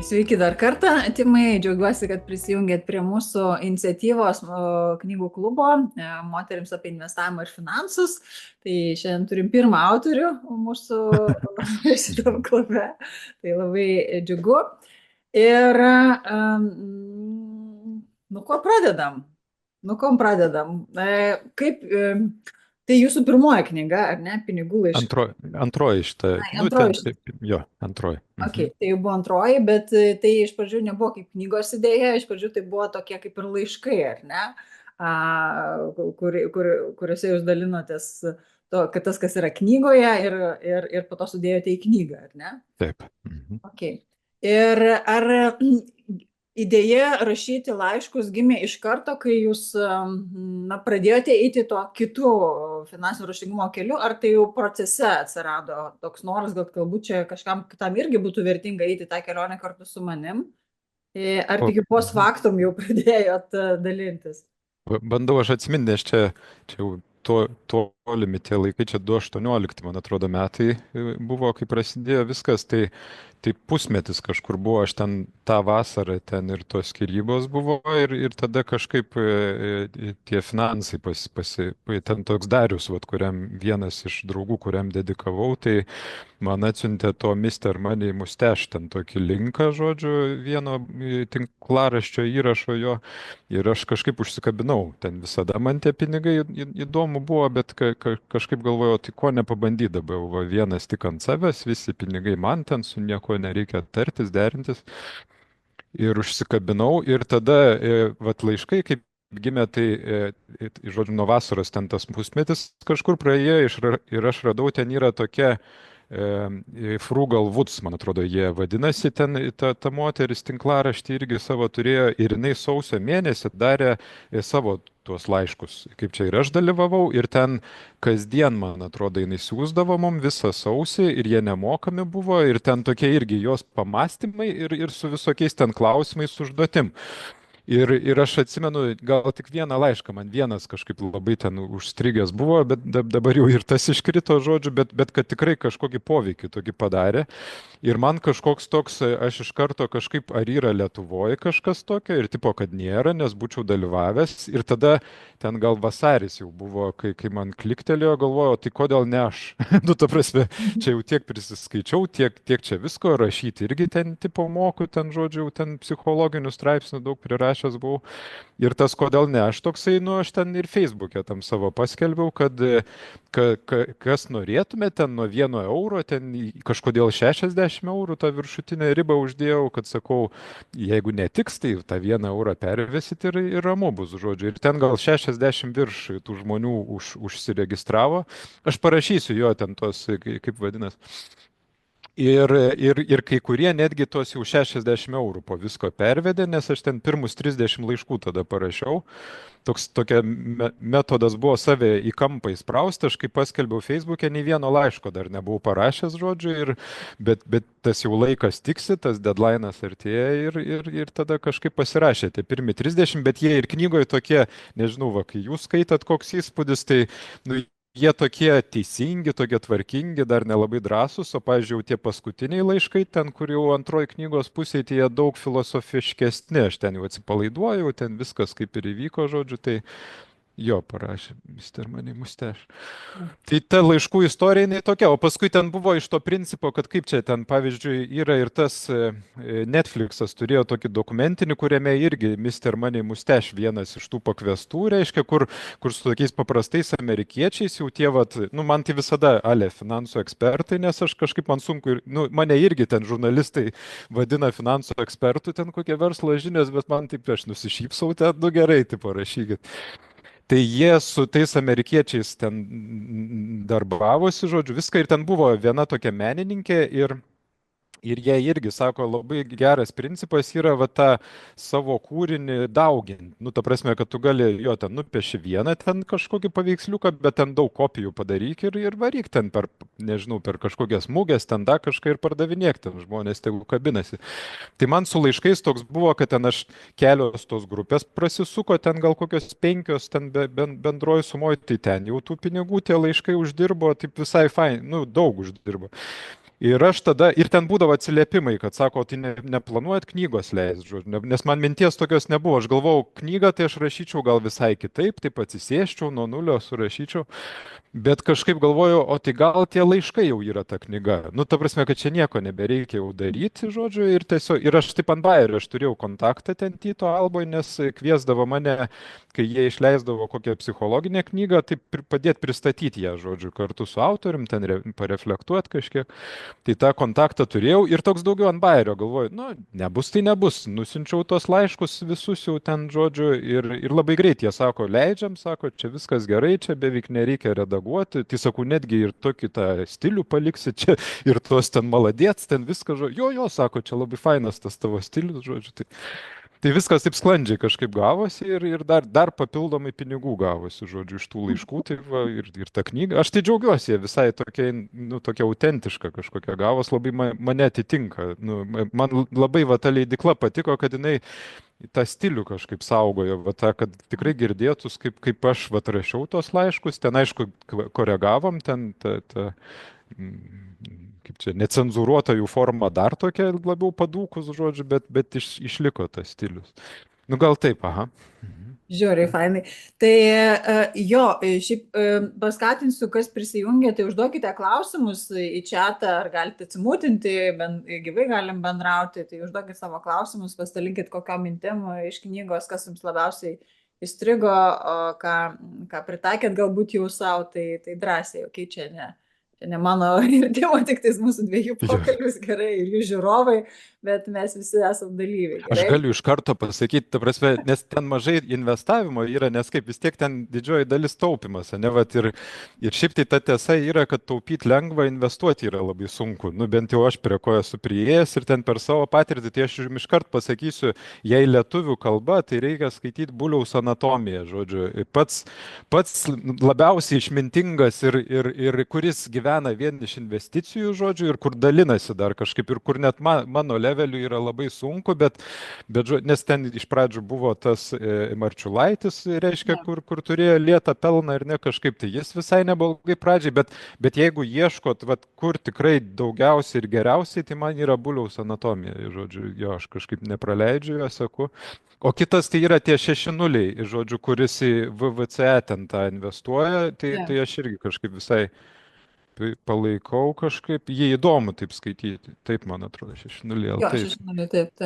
Sveiki dar kartą, Timai, džiaugiuosi, kad prisijungėt prie mūsų iniciatyvos knygų klubo moteriams apie investavimą ir finansus. Tai šiandien turim pirmą autorių mūsų šitam klube. Tai labai džiugu. Ir nuo ko pradedam? Nuo ko pradedam? Tai jūsų pirmoji knyga, ar ne? Pinigų laiškai. Antroji šita, nu ten, Antroji. jo, antroji. Ok, tai jau buvo antroji, bet tai iš pradžių nebuvo kaip knygos idėja, iš pradžių tai buvo tokie kaip ir laiškai, ar ne? A, kuriuose jūs dalinotės, kad tas, kas yra knygoje ir po to sudėjote į knygą, ar ne? Taip. Okay. Ir ar idėja rašyti laiškus gimė iš karto, kai jūs pradėjote eiti to kitų finansinio raštingumo keliu, ar tai jau procese atsirado toks noras, galbūt čia kažkam kitam irgi būtų vertinga eiti tą kelionę kartu su manim, ar tik post factum jau pradėjot dalintis? Bandau aš atsiminti, nes čia jau tolimi tie laikai, čia 2018, man atrodo, metai buvo, kai prasidėjo viskas, tai pusmetis kažkur buvo, aš ten tą vasarą ten ir tos skyrybos buvo ir tada kažkaip tie finansai ten toks Darius, vat, kuriam vienas iš draugų, kuriam dedikavau, tai man atsiuntė to Mr. Money Mustache, ten tokį linką, žodžiu, vieno tinklaraščio įrašo jo ir aš kažkaip užsikabinau, ten visada man tie pinigai įdomu buvo, bet kažkaip galvojau, tai ko nepabandyti dabar, va, vienas tik ant savęs, visi pinigai man ten, su nieko nereikia tartis, derintis. Ir užsikabinau ir tada, vat laiškai, kaip gimė, tai, žodžiu, nuo vasaros ten tas pusmetis kažkur praėjo ir aš radau, ten yra tokia Frugal Woods, man atrodo, jie vadinasi, ten ta moteris tinklaraštį irgi savo turėjo ir jinai sausio mėnesį darė savo tuos laiškus, kaip čia ir aš dalyvavau, ir ten kasdien, man atrodo, jinai siūsdavo mum visą sausį ir jie nemokami buvo, ir ten tokie irgi jos pamastymai ir su visokiais ten klausimais užduotim. Ir aš atsimenu, gal tik vieną laišką, man vienas kažkaip labai ten užstrigęs buvo, bet dabar jau ir tas iškrito žodžiu, bet kad tikrai kažkokį poveikį tokį padarė. Ir man kažkoks toks, aš iš karto kažkaip, ar yra Lietuvoje kažkas tokio, ir tipo, kad nėra, nes būčiau dalyvavęs. Ir tada ten gal vasaris jau buvo, kai man kliktelėjo, galvoju, tai kodėl ne aš? Nu, ta prasme, čia jau tiek prisiskaičiau, tiek čia visko rašyti. Irgi ten tipo moku, ten žodžiu, ten psichologinių straipsnių daug prirašęs buvau. Ir tas kodėl ne aš toksai, nu, aš ten ir Facebook'e tam savo paskelbiau, kad kas norėtume, ten nuo 1 euro, ten kažkodėl 60 eurų tą viršutinę ribą uždėjau, kad sakau, jeigu netiks, tai tą 1 eurą pervesit ir ramu bus, žodžiu. Ir ten gal 60 virš tų žmonių užsiregistravo. Aš parašysiu jo ten tos, kaip vadinasi. Ir kai kurie netgi tos jau 60 eurų po visko pervedė, nes aš ten pirmus 30 laiškų tada parašiau. Tokia metodas buvo save į kampą įsprausti, aš kai paskelbiau Facebook'e, nei vieno laiško dar nebuvau parašęs, žodžiu, bet tas jau laikas tiksi, tas deadline'as artėja ir tada kažkaip pasirašė tie pirmi 30, bet jie ir knygoje tokie, nežinau, va, kai jūs skaitat, koks įspūdis, tai nu, jie tokie teisingi, tokie tvarkingi, dar nelabai drąsūs, o, pavyzdžiui, tie paskutiniai laiškai, ten, kur jau antroji knygos pusėje, tai jie daug filosofiškesni, aš ten jau atsipalaiduoju, ten viskas kaip ir įvyko, žodžiu, tai jo parašė Mr. Money Mustache. Tai ta laiškų istorija, jinai tokia, o paskui ten buvo iš to principo, kad kaip čia ten, pavyzdžiui, yra ir tas Netflixas turėjo tokį dokumentinį, kuriame irgi Mr. Money Mustache vienas iš tų pakviestų, reiškia, kur su tokiais paprastais amerikiečiais jau tie, vat, nu, man tai visada, finansų ekspertai, nes aš kažkaip man sunku, nu, mane irgi ten žurnalistai vadina finansų ekspertų, ten kokie verslo žinios, bet man taip aš nusišypsau, ten, nu gerai, tai parašykit. Tai jie su tais amerikiečiais ten darbavosi, žodžiu, viską ir ten buvo viena tokia menininkė ir jie irgi sako, labai geras principas yra va tą savo kūrinį dauginti. Nu, ta prasme, kad tu gali jo ten nupieši vieną ten kažkokį paveiksliuką, bet ten daug kopijų padaryk ir varyk ten per, nežinau, per kažkokias mugės, ten da kažką ir pardavinėk, ten žmonės tegu kabinasi. Tai man su laiškais toks buvo, kad ten aš kelios tos grupės prasisuko, ten gal kokios 5 ten bendroji sumoji, tai ten jau tų pinigų tie laiškai uždirbo, taip visai fain, nu, daug uždirbo. Ir aš tada, ir ten būdavo atsiliepimai, kad sako, tai neplanuojat knygos leis, žodžiu, nes man minties tokios nebuvo. Aš galvojau, knygą tai aš rašyčiau gal visai kitaip, taip atsisėščiau nuo nulio, surašyčiau. Bet kažkaip galvoju, o tai gal tie laiškai jau yra ta knyga. Nu, ta prasme, kad čia nieko nebereikia jau daryti, žodžiu, ir tiesiog, ir aš taip ant bajerio, aš turėjau kontaktą ten Tyto Alboj, nes kviesdavo mane, kai jie išleisdavo kokią psichologinę knygą, tai padėti pristatyti ją, žodžiu, kartu su autorium, ten pareflektuoti kažkiek. Tai tą kontaktą turėjau ir toks daugiau ant bajerio galvoju, nu, nebus tai nebus. Nusinčiau tos laiškus visus jau ten, žodžiu, ir labai greit jie sako, leidžiam, sako, čia viskas gerai, čia beveik nereikia redaguoti. Tai sakau, netgi ir tokį tą stilių paliksi čia ir tuos ten maladėts, ten viską, žodžiu. Jo, sako, čia labai fainas tas tavo stilius, žodžiu. Tai viskas taip sklandžiai kažkaip gavosi ir dar papildomai pinigų gavosi, žodžiu, iš tų laiškų. Tai va, ir ta knyga. Aš tai džiaugiuosi, jie visai tokia, nu, tokia autentiška kažkokia gavos, labai mane atitinka. Nu, man labai va ta leidikla patiko, kad jinai tą stilių kažkaip saugojo, va tą, kad tikrai girdėtus, kaip aš va rašiau tos laiškus. Ten aišku, koregavom, ten kaip čia, necenzūruota jų forma dar tokia labiau padūkus, žodžiu, bet išliko tas stilius. Nu gal taip, aha. Žiūrėjau, fainai. Tai jo, šiaip paskatinsiu, kas prisijungia, tai užduokite klausimus į chatą, ar galite atsimutinti, gyvai galim bendrauti, tai užduokite savo klausimus, pasidalinkit kokiam mintim iš knygos, kas jums labiausiai įstrigo, ką pritaikėt galbūt jau savo, tai drąsiai, okei, čia ne mano ir Timo, tik tais mūsų dviejų pokalbis, gerai, ir jų žiūrovai, bet mes visi esam dalyviai. Gerai? Aš galiu iš karto pasakyti, ta prasme, nes ten mažai investavimo yra, nes kaip vis tiek ten didžioji dalis taupimas, ne, vat, ir šiaip tai ta tiesa yra, kad taupyti lengva, investuoti yra labai sunku. Nu, bent jau aš prie ko esu priėjęs ir ten per savo patirtį, tai aš jums iškart pasakysiu, jei lietuvių kalba, tai reikia skaityti Buliaus anatomiją, žodžiu. Pats labiausiai išmintingas ir kuris gyvena vien iš investicijų, žodžiu, ir kur dalinasi dar kažkaip, ir kur net mano levelių yra labai sunku, bet nes ten iš pradžių buvo tas Marčiulaitis, reiškia, kur turėjo lietą pelną ir ne kažkaip, tai jis visai neblogai pradžiai, bet jeigu ieškot, vat, kur tikrai daugiausiai ir geriausiai, tai man yra Buliaus anatomija, žodžiu, jo, aš kažkaip nepraleidžiu, jo seku. O kitas tai yra tie 6-0, žodžiu, kuris į VVCE ten tą investuoja, tai aš irgi kažkaip visai palaikau kažkaip, jį įdomu taip skaityti. Taip, man atrodo, 6-0. Jo, 6-0, taip.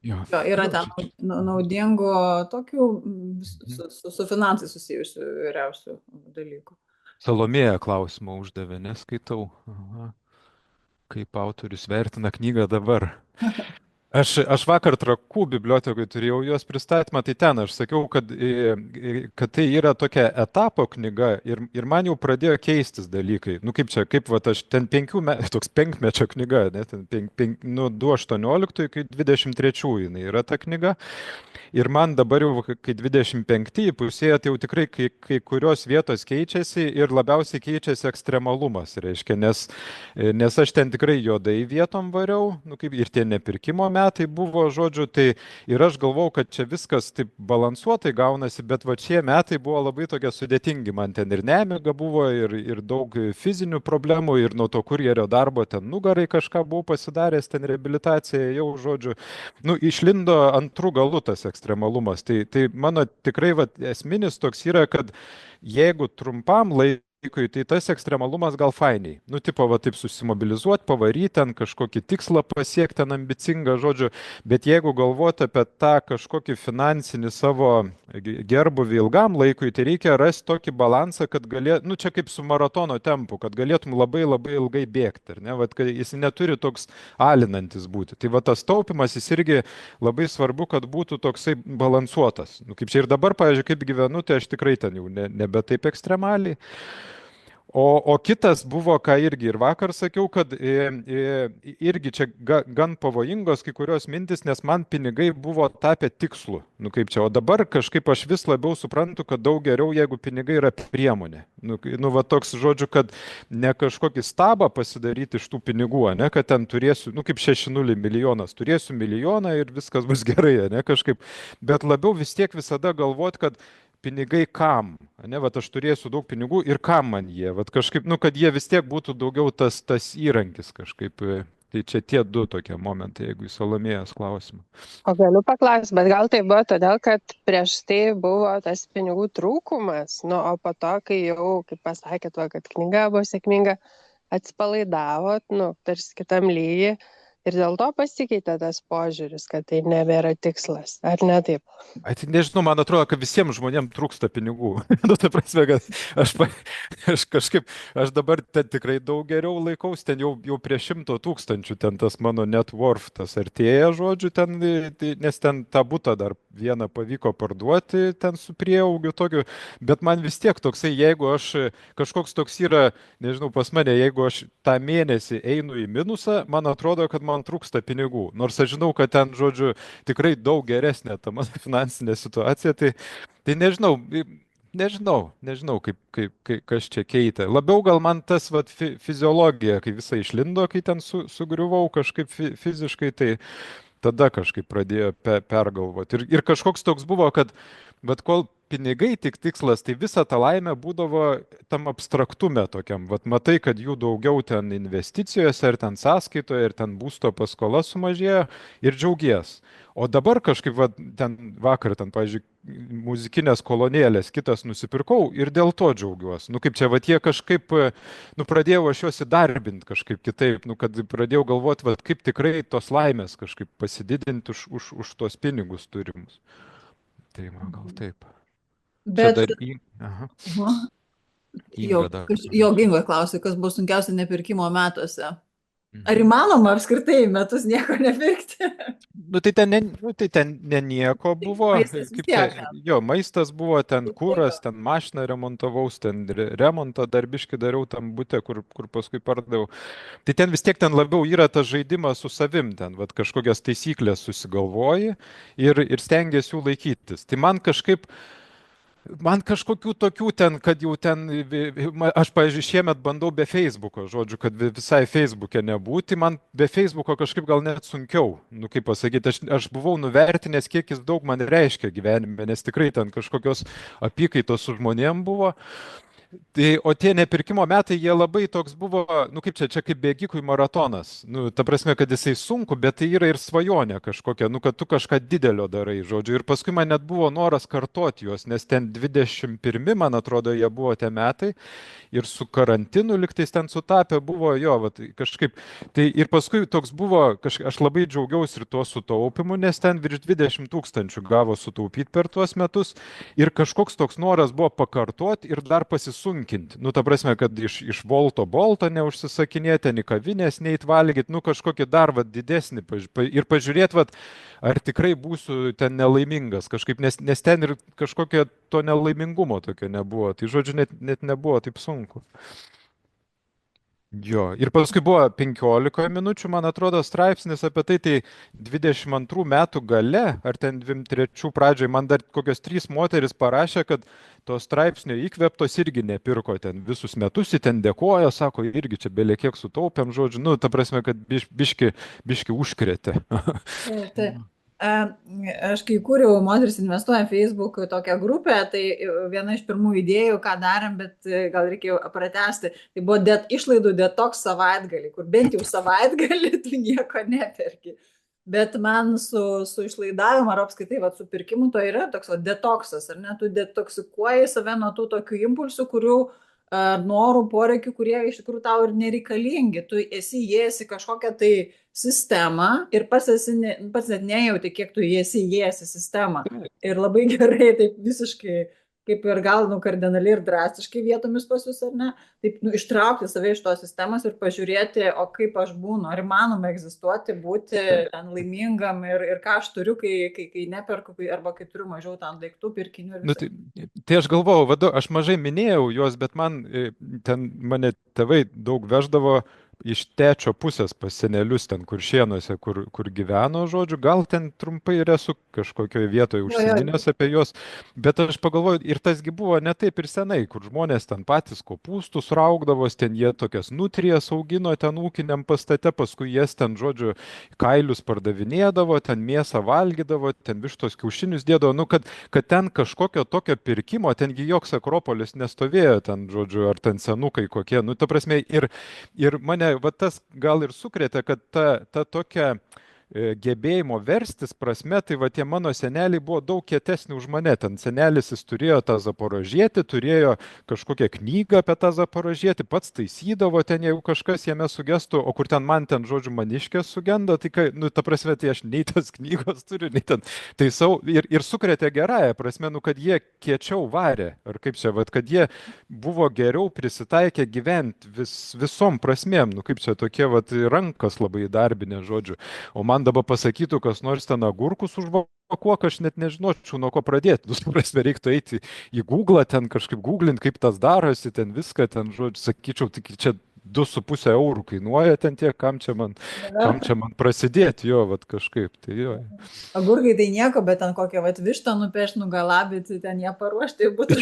Jo, yra ten naudingų tokių su finansai susijusių įvairiausių dalykų. Salomėja klausimą uždavė, neskaitau. Aha. Kaip autorius vertina knygą dabar? Aš vakar Trakų bibliotekoje turėjau jos pristatymą, tai ten aš sakiau, kad tai yra tokia etapo knyga ir man jau pradėjo keistis dalykai. Nu kaip čia, kaip va, aš ten 5 metų, toks 5-mečio knyga, ne, ten nuo 2018 iki 2023 jinai yra ta knyga. Ir man dabar jau, kai 25 pusėje, tai jau tikrai kai kurios vietos keičiasi ir labiausiai keičiasi ekstremalumas, reiškia, nes aš ten tikrai juodai vietom variau, nu, kaip ir tie nepirkimo metai buvo, žodžiu, tai ir aš galvau, kad čia viskas taip balansuotai gaunasi, bet va šie metai buvo labai tokie sudėtingi, man ten ir nemiga buvo, ir daug fizinių problemų, ir nuo to kurjerio darbo ten nugarai kažką buvau pasidaręs, ten reabilitacija jau, žodžiu, nu, išlindo antrų galų tas ekstremalumas. Tai mano tikrai va, esminis toks yra, kad jeigu trumpam laikui, tai tas ekstremalumas gal fainiai. Nu, tipo, va taip susimobilizuoti, pavaryti ten kažkokį tikslą pasiekti, ten ambicingą, žodžiu, bet jeigu galvoti apie tą kažkokį finansinį savo gerbuvį ilgam laikui, tai reikia rasti tokį balansą, kad galėtum, nu, čia kaip su maratono tempu, kad galėtum labai labai ilgai bėgti, ar ne, va, kad jis neturi toks alinantis būti. Tai va tas taupimas, jis irgi labai svarbu, kad būtų toksai balansuotas. Nu, kaip čia ir dabar, pavyzdžiui, kaip gyvenu, tai aš tikrai ten jau nebe taip ekstremaliai. O kitas buvo, ką irgi ir vakar sakiau, kad irgi čia gan pavojingos kai kurios mintis, nes man pinigai buvo tapę tikslu. Nu kaip čia, o dabar kažkaip aš vis labiau suprantu, kad daug geriau, jeigu pinigai yra priemonė. Nu va toks žodžiu, kad ne kažkokį stabą pasidaryti iš tų pinigų, ne, kad ten turėsiu, nu kaip 6-0 milijonas, turėsiu milijoną ir viskas bus gerai, ne kažkaip. Bet labiau vis tiek visada galvoti, kad pinigai kam? Ne, vat aš turėsiu daug pinigų ir kam man jie? Vat kažkaip, nu, kad jie vis tiek būtų daugiau tas įrankis kažkaip. Tai čia tie du tokie momentai, jeigu į Salomėjos klausimą. O galiu paklausti, bet gal tai buvo todėl, kad prieš tai buvo tas pinigų trūkumas, nu, o po to, kai jau, kaip pasakėt, va, kad knyga buvo sėkminga, atsipalaidavot, nu, tarsi kitam lygiai ir dėl to pasikeitė tas požiūris, kad tai nebėra tikslas, ar ne taip? Ai, tai nežinau, man atrodo, kad visiems žmonėms trūksta pinigų. Nu, ta prasme, kad aš kažkaip, aš dabar ten tikrai daug geriau laikaus, ten jau prie 100 000 ten tas mano net worth tas artėja, žodžiu, ten, nes ten tą butą dar vieną pavyko parduoti, ten su prieaugiu tokiu, bet man vis tiek toksai, jeigu aš kažkoks toks yra, nežinau, pas mane, jeigu aš tą mėnesį einu į minusą, man atrodo, kad man trūksta pinigų. Nors aš žinau, kad ten, žodžiu, tikrai daug geresnė ta mano finansinė situacija, tai nežinau, kas čia keitė. Labiau gal man tas vat, fiziologija, kai visai išlindo, kai ten sugriuvau kažkaip fiziškai, tai tada kažkaip pradėjo pergalvoti. Ir kažkoks toks buvo, kad bet kol pinigai tik tikslas, tai visa ta laimė būdavo tam abstraktume tokiam. Vat matai, kad jų daugiau ten investicijose, ar ten sąskaitoje, ir ten būsto paskola sumažėjo ir džiaugies. O dabar kažkaip, vat, ten vakar, ten, pavyzdžiui, muzikinės kolonėlės kitas nusipirkau ir dėl to džiaugiuosi. Nu kaip čia, vat jie kažkaip, nu pradėjau aš juos įdarbinti kažkaip kitaip, nu kad pradėjau galvoti, vat kaip tikrai tos laimės kažkaip pasididinti už tos pinigus turimus. Tai man gal taip. Bet, čia dar aha. Jo, Inga dar. Ingoje klausė, kas buvo sunkiausia nepirkimo metuose. Mhm. Ar įmanoma apskritai metus nieko nepirkti? Nu tai ten ne nieko buvo. Maistas vis Kaip tiek, čia, jo, maistas buvo, ten kuras, ten mašiną remontavaus, ten remontą darbiškai dariau tam bute, kur paskui pardaviau. Tai ten vis tiek ten labiau yra tas žaidimas su savim, ten vat, kažkokias taisyklės susigalvoji ir stengiasi jų laikytis. Tai man kažkokių tokių ten, kad jau ten, aš, pavyzdžiui, šiemet bandau be Facebooko, žodžiu, kad visai Facebook'e nebūti, man be Facebooko kažkaip gal net sunkiau, nu kaip pasakyti, aš buvau nuvertinęs, kiek jis daug man reiškia gyvenime, nes tikrai ten kažkokios apykaitos su žmonėm buvo. Tai, o tie nepirkimo metai, jie labai toks buvo, nu kaip čia kaip bėgikui maratonas. Nu, ta prasme, kad jisai sunku, bet tai yra ir svajonė kažkokia, nu kad tu kažką didelio darai, žodžiu. Ir paskui man net buvo noras kartoti juos, nes ten 21, man atrodo, jie buvo tie metai. Ir su karantinu liktais ten sutapę buvo, jo, vat, kažkaip. Tai ir paskui toks buvo, aš labai džiaugiausi ir tuo sutaupimu, nes ten virš 20 000 gavo sutaupyti per tuos metus. Ir kažkoks toks noras buvo pakartoti ir dar pasisunkinti. Nu, ta prasme, kad iš bolto neužsisakinėti, ten į kavinės neįtvalgyti, nu kažkokį dar vat, didesnį ir pažiūrėti, vat, ar tikrai būsiu ten nelaimingas kažkaip, nes ten ir kažkokio to nelaimingumo tokio nebuvo. Tai žodžiu, net nebuvo taip sunku. Jo, ir paskui buvo 15 minučių, man atrodo, straipsnis apie tai 22 metų gale, ar ten 23 pradžioj, man dar kokios 3 moteris parašė, kad to straipsnio įkvėptos irgi nepirko ten visus metus, jį ten dėkoja, sako, irgi čia belė kiek sutaupėm, žodžiu, nu, ta prasme, kad biški užkrėtė. Tai. Aš kai kūriau Moteris investuoja Facebook tokią grupę, tai viena iš pirmų idėjų, ką darėm, bet gal reikėjo pratęsti, tai buvo išlaidų detoks savaitgalį, kur bent jau savaitgalį tu nieko neperki. Bet man su išlaidavimu ar apskaitai su pirkimu to yra toks detoksas, ar ne, tu detoksikuoji save nuo tų tokių impulsų, kurių norų, poreikių, kurie iš tikrųjų tau ir nereikalingi. Tu esi įėjęs į kažkokią tai sistemą ir pats net nejauti, kiek tu esi įėjęs į sistemą. Ir labai gerai, taip visiškai, kaip ir gal kardinaliai ir drastiškai vietomis pas jūs, ar ne, taip ištraukti save iš tos sistemos ir pažiūrėti, o kaip aš būnu, ar įmanoma egzistuoti, būti ten laimingam ir ką aš turiu, kai neperku, arba kai turiu mažiau tam daiktų, pirkinių. Nu, tai aš galvojau, aš mažai minėjau juos, bet man ten mane tėvai daug veždavo iš tėčio pusės pas senelius ten Kuršėnuose, kur gyveno, žodžiu, gal ten trumpai ir esu kažkokioje vietoje Jo, jo. užsiminęs apie juos, bet aš pagalvoju, ir tasgi buvo ne taip ir senai, kur žmonės ten patys kopūstus raugdavos, ten jie tokias nutrijas augino ten ūkiniam pastate, paskui jas ten, žodžiu, kailius pardavinėdavo, ten mėsą valgydavo, ten vištos kiaušinius dėdavo, nu, kad ten kažkokio tokio pirkimo, tengi joks Akropolis nestovėjo ten, žodžiu, ar ten senukai kokie, nu, ta prasme, ir mane va tas gal ir sukrėtė, kad ta tokia gebėjimo verstis prasme, tai va tie mano seneliai buvo daug kietesni už mane. Ten senelis jis turėjo tą zaporožietį, turėjo kažkokią knygą apie tą zaporožietį, pats taisydavo ten, jeigu kažkas jame sugestų, o kur ten man ten, žodžiu, maniškės sugenda, tai, kai, nu, ta prasme, tai aš nei tas knygos turiu, nei ten taisau ir sukrėtė gerąją prasme, nu, kad jie kiečiau varė, ar kaip čia, va, kad jie buvo geriau prisitaikę gyventi visom prasmėm, nu, kaip čia tokie, va, rankas labai darbinė, žodžiu. O man dabar pasakytų, kas nors ten agurkus užvakuok, aš net nežinočiau, nuo ko pradėti. Nu, suprasme, reiktų eiti į Google, ten kažkaip googlinti, kaip tas darosi, ten viską, ten, žodžiu, sakyčiau, tik čia 2,5 eurų kainuoja ten tiek, kam čia man prasidėti, jo, vat kažkaip. Tai jo. Agurkai tai nieko, bet ten kokią vat vištą nupeš, nugalabyti, ten ją paruošti, būtų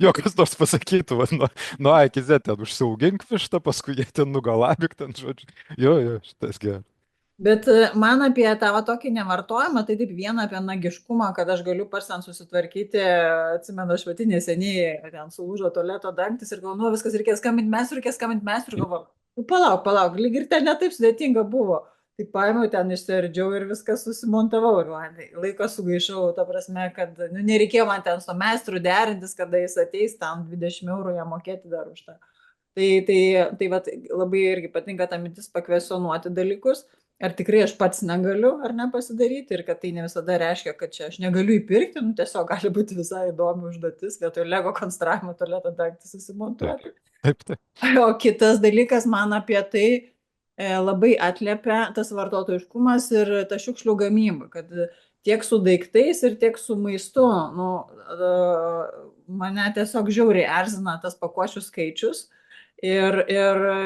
Jo, kas nors pasakytų, vat, nuo A iki Z, ten užsiaugink vištą, paskui jie ten nugalabik, ten, žodžiu. Jo, šitas geras. Bet man apie tą va, tokį nevartojimą, tai taip viena apie nagiškumą, kad aš galiu pats ten susitvarkyti, atsimenu, aš pati neseniai ten sulūžo tualeto dangtis ir galvoju, nu, viskas reikės skambinti meistrui ir galvoju, nu, palauk, lyg ir ten netaip sudėtinga buvo. Tai paėmiau ten išsiardžiau ir viskas susimontavau ir laiką sugaišau, ta prasme, kad nu, nereikėjo man ten su meistru derintis, kada jis ateis, tam 20 eurų jam mokėti dar už tą. Tai va, labai irgi patinka ta mintis pakvesionuoti dalykus. Ar tikrai aš pats negaliu ar ne pasidaryti ir kad tai ne visada reiškia, kad čia aš negaliu įpirkti, nu tiesiog gali būti visai įdomi užduotis, vietoj Lego konstravimo tualeto dangtį susimontuoti. Taip. O kitas dalykas man apie tai labai atliepia tas vartotojiškumas ir ta šiukšlių gamyba, kad tiek su daiktais ir tiek su maistu, nu, mane tiesiog žiauriai erzina tas pakuočių skaičius. Ir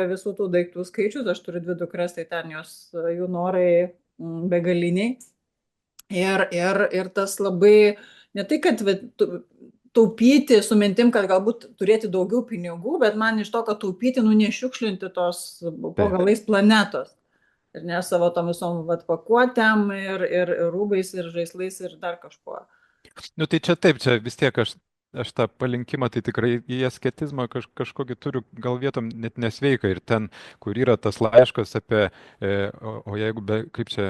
visų tų daiktų skaičius, aš turiu 2 dukras, tai ten jų norai begaliniai. Ir tas labai, ne tai, kad taupyti su mintim, kad galbūt turėti daugiau pinigų, bet man iš to, kad taupyti, nu nešiukšlinti tos po galais planetos. Ir ne savo tom visom pakuotėm ir rūbais ir žaislais ir dar kažkuo. Nu tai čia taip, čia vis tiek aš tą palinkimą, tai tikrai į asketizmą kažkokį turiu gal vietom net nesveiką ir ten, kur yra tas laiškas apie, o jeigu, kaip čia,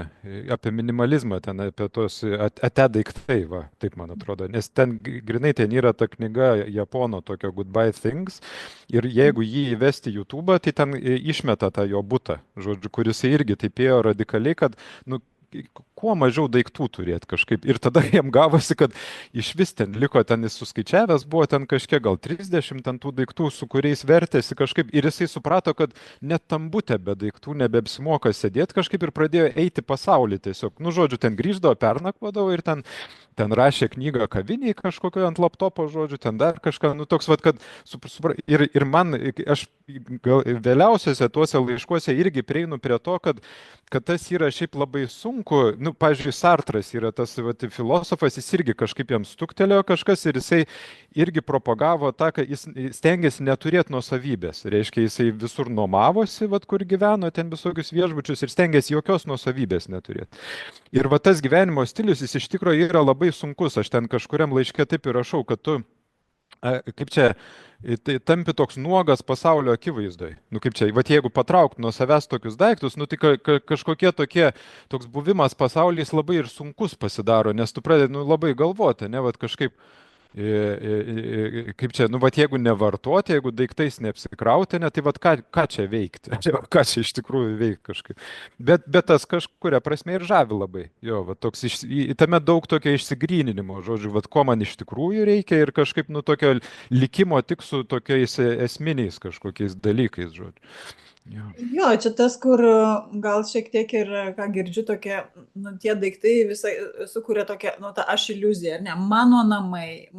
apie minimalizmą, ten apie tos ate daiktai, va, taip man atrodo, nes ten grinai ten yra ta knyga Japono tokio Goodbye Things ir jeigu jį įvesti į YouTube, tai ten išmeta tą jo butą, žodžiu, kuris irgi taip ėjo radikaliai, kad, nu, kuo mažiau daiktų turėti kažkaip. Ir tada jam gavosi, kad iš vis ten liko, ten jis suskaičiavęs, buvo ten kažkiek gal 30 ten tų daiktų, su kuriais vertėsi kažkaip. Ir jisai suprato, kad net tam bute be daiktų nebeapsimoka sėdėti kažkaip ir pradėjo eiti pasaulį tiesiog. Nu, žodžiu, ten grįždavo, pernakvodavo ir ten rašė knygą kaviniai kažkokio ant laptopo, žodžiu, ten dar kažką, nu toks, vat, kad ir man, aš gal vėliausiuose tuose laiškuose irgi prieinu prie to, kad tas yra šiaip labai sunku, nu, pavyzdžiui, Sartras yra tas filosofas, jis irgi kažkaip jam stuktelėjo kažkas ir jisai irgi propagavo tą, kad jis stengiasi neturėti nuosavybės. Reiškia, jisai visur nuomavosi, kur gyveno, ten visokius viešbučius ir stengiasi jokios nuosavybės neturėti. Ir va tas gyvenimo stilius, jis iš tikrųjų yra labai sunkus. Aš ten kažkuriam laiške taip ir rašau, kad tu, kaip čia, tai tampi toks nuogas pasaulio akivaizdoj. Nu kaip čia, va jeigu patraukt nuo savęs tokius daiktus, nu tai kažkokie toks buvimas pasaulyje labai ir sunkus pasidaro, nes tu pradedi labai galvoti, ne, va kažkaip, kaip čia, nu va jeigu nevartoti, jeigu daiktais neapsikrauti, ne, tai va ką čia veikti, ką čia iš tikrųjų veikti kažkaip. Bet tas kažkuria prasme ir žavi labai. Jo, va toks, tame daug tokio išsigryninimo, žodžiu, va ko man iš tikrųjų reikia ir kažkaip, nu tokio likimo tik su tokiais esminiais kažkokiais dalykais, žodžiu. Jo. Jo, čia tas, kur gal šiek tiek ir, ką girdžiu, tokie, nu, tie daiktai visai sukuria tokią, nu, tą aš iliuziją, ar ne? Mano namai,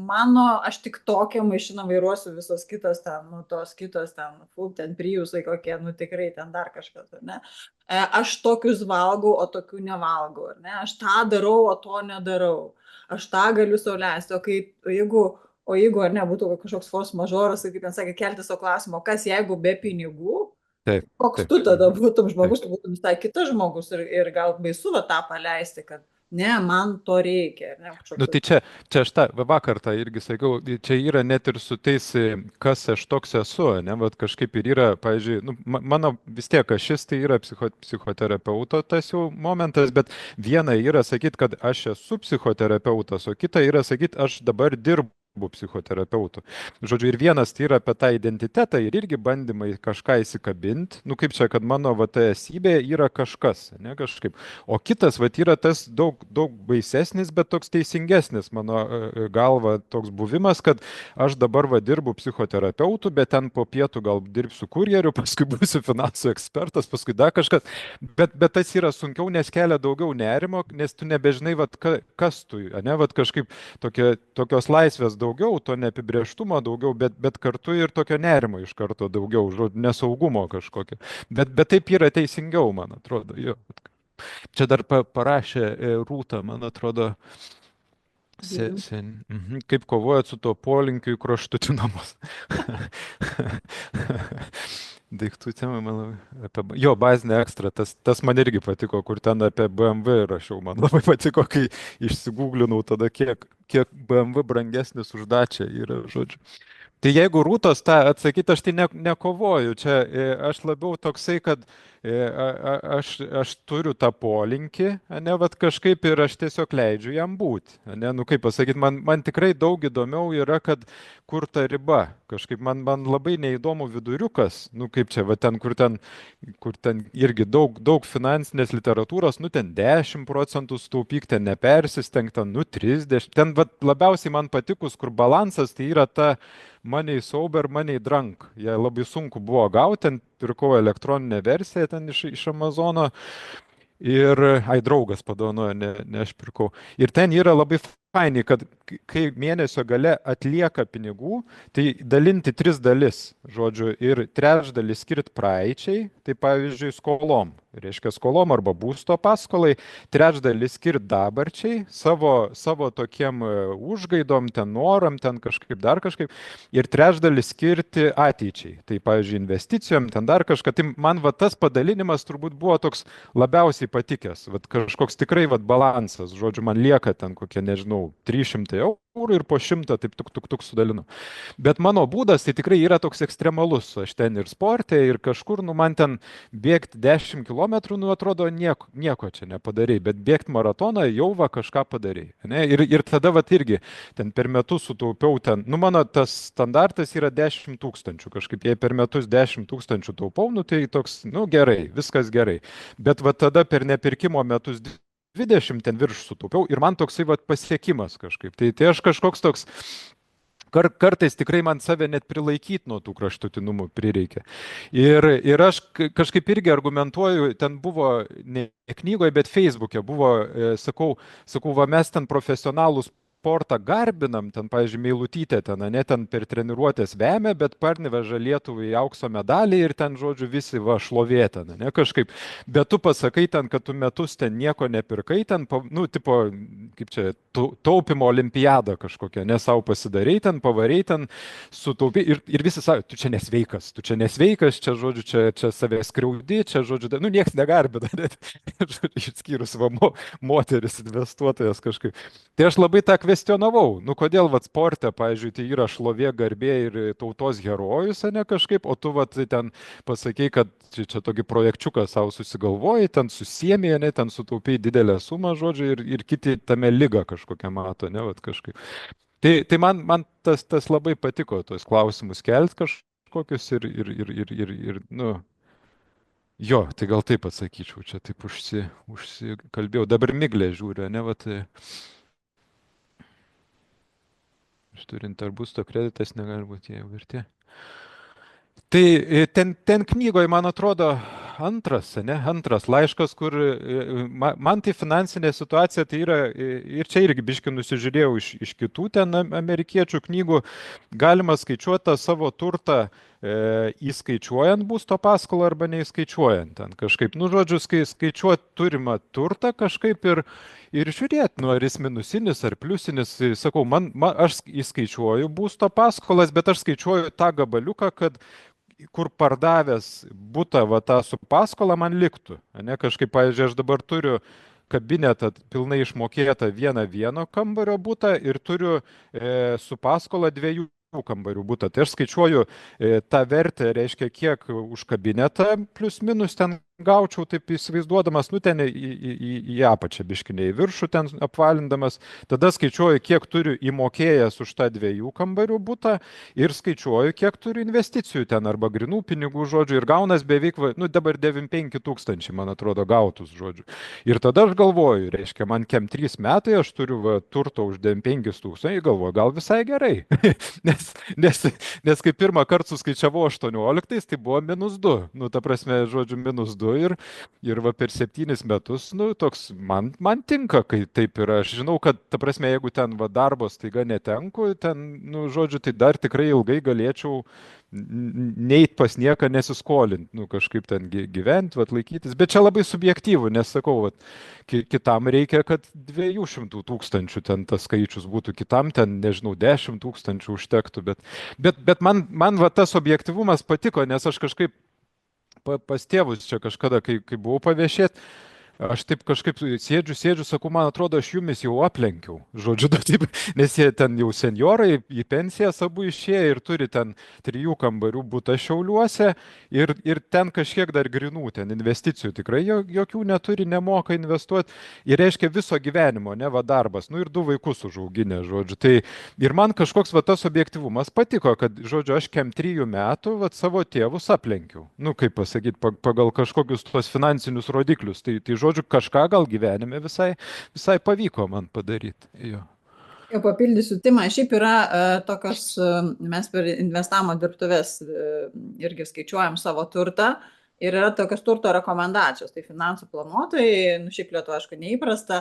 aš tik tokią mašiną vairuosiu, visos kitos ten, nu, tos kitos ten, ten priusai kokie, nu, tikrai ten dar kažkas, ar ne? Aš tokius valgau, o tokių nevalgau, ar ne? Aš tą darau, o to nedarau. Aš tą galiu sauliaisti, o jeigu, ar ne, būtų kažkoks force majoras, kaip ten sakė, kelti savo klausimą, kas jeigu be pinigų? Taip, Koks taip, tu tada būtum taip. žmogus, tu būtum visai kitas žmogus ir gal baisu va tą paleisti, kad ne, man to reikia, ar ne Nu kažkoks. tai čia aš tą vakar tą irgi sakiau, čia yra net ir su tais, kas aš toks esu, ne, vat kažkaip ir yra, pavyzdžiui, nu, mano vis tiek ašis tai yra psichoterapeuto tas jau momentas, bet viena yra sakyti, kad aš esu psichoterapeutas, o kita yra sakyti, aš dabar dirbu psichoterapeutu. Žodžiu, ir vienas tai yra apie tą identitetą ir irgi bandymai kažką įsikabinti, nu kaip čia, kad mano va ta esybė yra kažkas, ne kažkaip. O kitas, va, yra tas daug, daug baisesnis, bet toks teisingesnis mano galva toks buvimas, kad aš dabar va dirbu psichoterapeutu, bet ten po pietų gal dirbsiu kurjeriu, paskui būsiu finansų ekspertas, paskui dar kažkas. Bet tas yra sunkiau, nes kelia daugiau nerimo, nes tu nebežinai, va, kas tu, ne, va kažkaip tokios laisvės daugiau, to neapibrieštumo daugiau, bet kartu ir tokio nerimo iš karto daugiau, nesaugumo kažkokio. Bet taip yra teisingiau, man atrodo. Jo. Čia dar parašė Rūta, man atrodo, Gėlių. kaip kovojat su tuo polinkiu į kraštutinumus. Daiktų tema, man labai, jo, bazinė ekstra, tas man irgi patiko, kur ten apie BMW rašiau, man labai patiko, kai išsigūglinau tada, kiek BMW brangesnis už Dacia yra, žodžiu. Tai jeigu Rūtos tą atsakyti, aš tai nekovoju. Čia aš labiau toksai, kad aš turiu tą polinkį, ne, vat kažkaip ir aš tiesiog leidžiu jam būti. Ne, nu kaip pasakyti, man tikrai daug įdomiau yra, kad kur ta riba. Kažkaip man labai neįdomu viduriukas, nu kaip čia, va ten, kur ten irgi daug finansinės literatūros, nu ten 10% staupyk, ten nepersisteng, ten, nu 30. Ten va, labiausiai man patikus, kur balansas, tai yra ta Money Sober, Money Drunk. Jie labai sunku buvo gauti, ten pirkau elektroninę versiją ten iš Amazono ir, ai, draugas padovanojo, ne aš pirkau. Ir ten yra labai fainai, kad kai mėnesio gale atlieka pinigų, tai dalinti tris dalis, žodžiu, ir trečdalį skirti praeičiai, tai pavyzdžiui, skolom. Reiškia skolom arba būsto paskolai, trečdalį skirti dabarčiai, savo tokiem užgaidom, ten noram, ten kažkaip dar kažkaip, ir trečdalį skirti ateičiai. Tai, pavyzdžiui, investicijom, ten dar kažką. Tai man va tas padalinimas turbūt buvo toks labiausiai patikęs. Vat kažkoks tikrai vat balansas. Žodžiu, man lieka ten kokie, nežinau, 300 eurų ir po 100 taip tuk sudalinu. Bet mano būdas tai tikrai yra toks ekstremalus. Aš ten ir sporte, ir kažkur, nu man ten bėgti 10 km, nu atrodo nieko čia nepadarai, bet bėgti maratoną jau va kažką padarai. Ne? Ir tada va irgi ten per metus sutaupiau ten, nu mano tas standartas yra 10 tūkstančių kažkaip, jei per metus 10 tūkstančių taupau, nu tai toks, nu gerai, viskas gerai. Bet va tada per nepirkimo metus 20 ten virš sutaupiau ir man toksai va pasiekimas kažkaip. Tai aš kažkoks toks kartais tikrai man save net prilaikyti nuo tų kraštutinumų prireikia. Ir aš kažkaip irgi argumentuoju, ten buvo ne knygoje, bet Facebook'e buvo, sakau, va mes ten profesionalus sportą garbinam, ten, pavyzdžiui, Meilutytė ten, ne ten per treniruotės vemia, bet parneveža Lietuvai aukso medalį ir ten, žodžiu, visi va šlovėta, ne kažkaip. Bet tu pasakai ten, kad tu metus ten nieko nepirkai, ten, nu, tipo, kaip čia, taupimo olimpiadą kažkokią, ne savo pasidarai, ten pavarei, ten sutaupai ir visi sako, tu čia nesveikas, čia, žodžiu, čia savęs skriaudi, čia, žodžiu, nu, nieks negarbina, net, išskyrus va moteris investuotojas kažkaip. Tai aš labai tą kvestionavau, nu kodėl vat sporte, pavyzdžiui, tai yra šlovė, garbė ir tautos herojus, ne kažkaip, o tu vat ten pasakei, kad čia tokį projekčiuką savo susigalvojai, ten susiemė, ne, ten sutaupiai didelę sumą, žodžiu, ir kiti tame lygą kažkokią mato, ne, vat kažkaip. Tai man tas labai patiko, tos klausimus kelti kažkokius ir nu, jo, tai gal taip atsakyčiau, čia taip užsikalbėjau. Dabar Miglė žiūriu, ne, vat. Turint ar būsto kreditas negali būti jai vertė. Tai ten knygoje, man atrodo, antras laiškas, kur man tai finansinė situacija, tai yra, ir čia irgi biški nusižiūrėjau iš kitų ten amerikiečių knygų, galima skaičiuoti tą savo turtą įskaičiuojant būsto paskolą arba neįskaičiuojant ten kažkaip. Nu, žodžiu, skaičiuoti turimą turtą kažkaip ir žiūrėti, nu, ar jis minusinis ar pliusinis. Sakau, aš įskaičiuoju būsto paskolas, bet aš skaičiuoju tą gabaliuką, kad kur pardavęs butą va tą su paskola man liktų. Ne, kažkaip, pavyzdžiui, aš dabar turiu kabinetą pilnai išmokėtą vieno kambario butą ir turiu su paskola 2 kambarių butą. Tai aš skaičiuoju tą vertę, reiškia, kiek už kabinetą plius minus ten gaučiau, taip įsivaizduodamas, nu ten į apačią biškinį, į viršų ten apvalindamas, tada skaičiuoju, kiek turiu įmokėjęs už tą 2 kambarių butą ir skaičiuoju, kiek turiu investicijų ten arba grinų pinigų, žodžiu, ir gaunas beveik, nu dabar 95 tūkstančiai, man atrodo, gautus, žodžiu. Ir tada aš galvoju, reiškia, man kem 3 metai, aš turiu turto už 95 tūkstančiai, galvoju, gal visai gerai. nes kai pirmą kartą suskaičiavau 18, tai buvo -2. Nu, ta prasme, žodžiu, -2 ir va per 7 metus, nu, toks man tinka, kai taip yra. Aš žinau, kad, ta prasme, jeigu ten va darbo staiga netenku, ten, nu, žodžiu, tai dar tikrai ilgai galėčiau neit pas nieką nesiskolinti, nu, kažkaip ten gyventi, va, laikytis. Bet čia labai subjektyvu, nes sakau, va, kitam reikia, kad 200 tūkstančių ten tas skaičius būtų, kitam ten, nežinau, 10 tūkstančių užtektų, bet man va tas objektyvumas patiko, nes aš kažkaip pas tėvus čia kažkada, kai buvau paviešėti, aš taip kažkaip sėdžiu, sakau, man atrodo, aš jumis jau aplenkiau. Žodžiu, taip, nes jie ten jau senjorai į pensijas abu išėję ir turi ten 3 kambarių butą Šiauliuose ir ten kažkiek dar grinų, ten investicijų tikrai jokių neturi, nemoka investuoti. Ir reiškia viso gyvenimo, ne va darbas, nu ir 2 vaikus užauginę, žodžiu. Tai ir man kažkoks va tas objektivumas patiko, kad, žodžiu, aš kem 3 metų va savo tėvus aplenkiau. Nu, kaip pasakyti, pagal kažkokius tos finansinius rodiklius. Tai žodžiu, kažką gal gyvenime visai pavyko man padaryti. Jo. Jau papildysiu, Timą, šiaip yra tokios, mes per investavimo dirbtuvės irgi skaičiuojam savo turtą ir yra tokios turto rekomendacijos. Tai finansų planuotojai, nu šiaip Lietuvoje, aišku, neįprasta,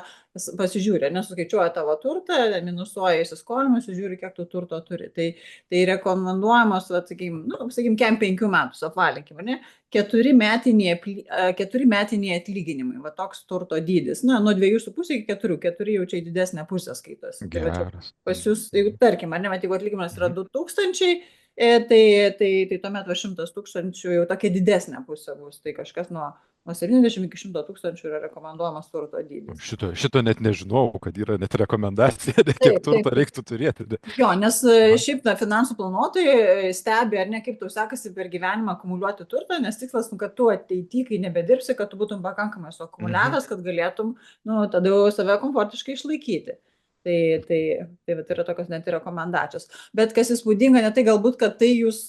pasižiūrė, nesuskaičiuoja tavo turtą, minusuoja įsiskolimus, žiūri, kiek tu turto turi. Tai rekomenduojamos, sakykim, kem 5 metų, apvalinkim, ne? 4 metiniai atlyginimai, va toks turto dydis. Na, nuo 2,5 iki 4, 4 jau čia į didesnę pusę skaitosi. Geras. Pas jūs, jeigu tarkim, ar ne, jeigu atlyginimas yra 2,000, tai tuomet 100 tūkstančių jau tokia didesnė pusė bus. Tai kažkas nuo 70 iki 100 tūkstančių yra rekomenduojamas turto dydis. Šito net nežinau, kad yra net rekomendacija, kiek turto reiktų turėti. Jo, nes šiaip finansų planuotojai stebi, ar ne, kaip tau sekasi per gyvenimą akumuliuoti turtą, nes tikslas, kad tu ateityje, kai nebedirbsi, kad tu būtum pakankamai suakumuliavęs, kad galėtum, nu, tada jau save komfortiškai išlaikyti. Tai yra tokios net ir rekomendacijos. Bet kas įspūdinga, ne tai galbūt, kad tai jūs,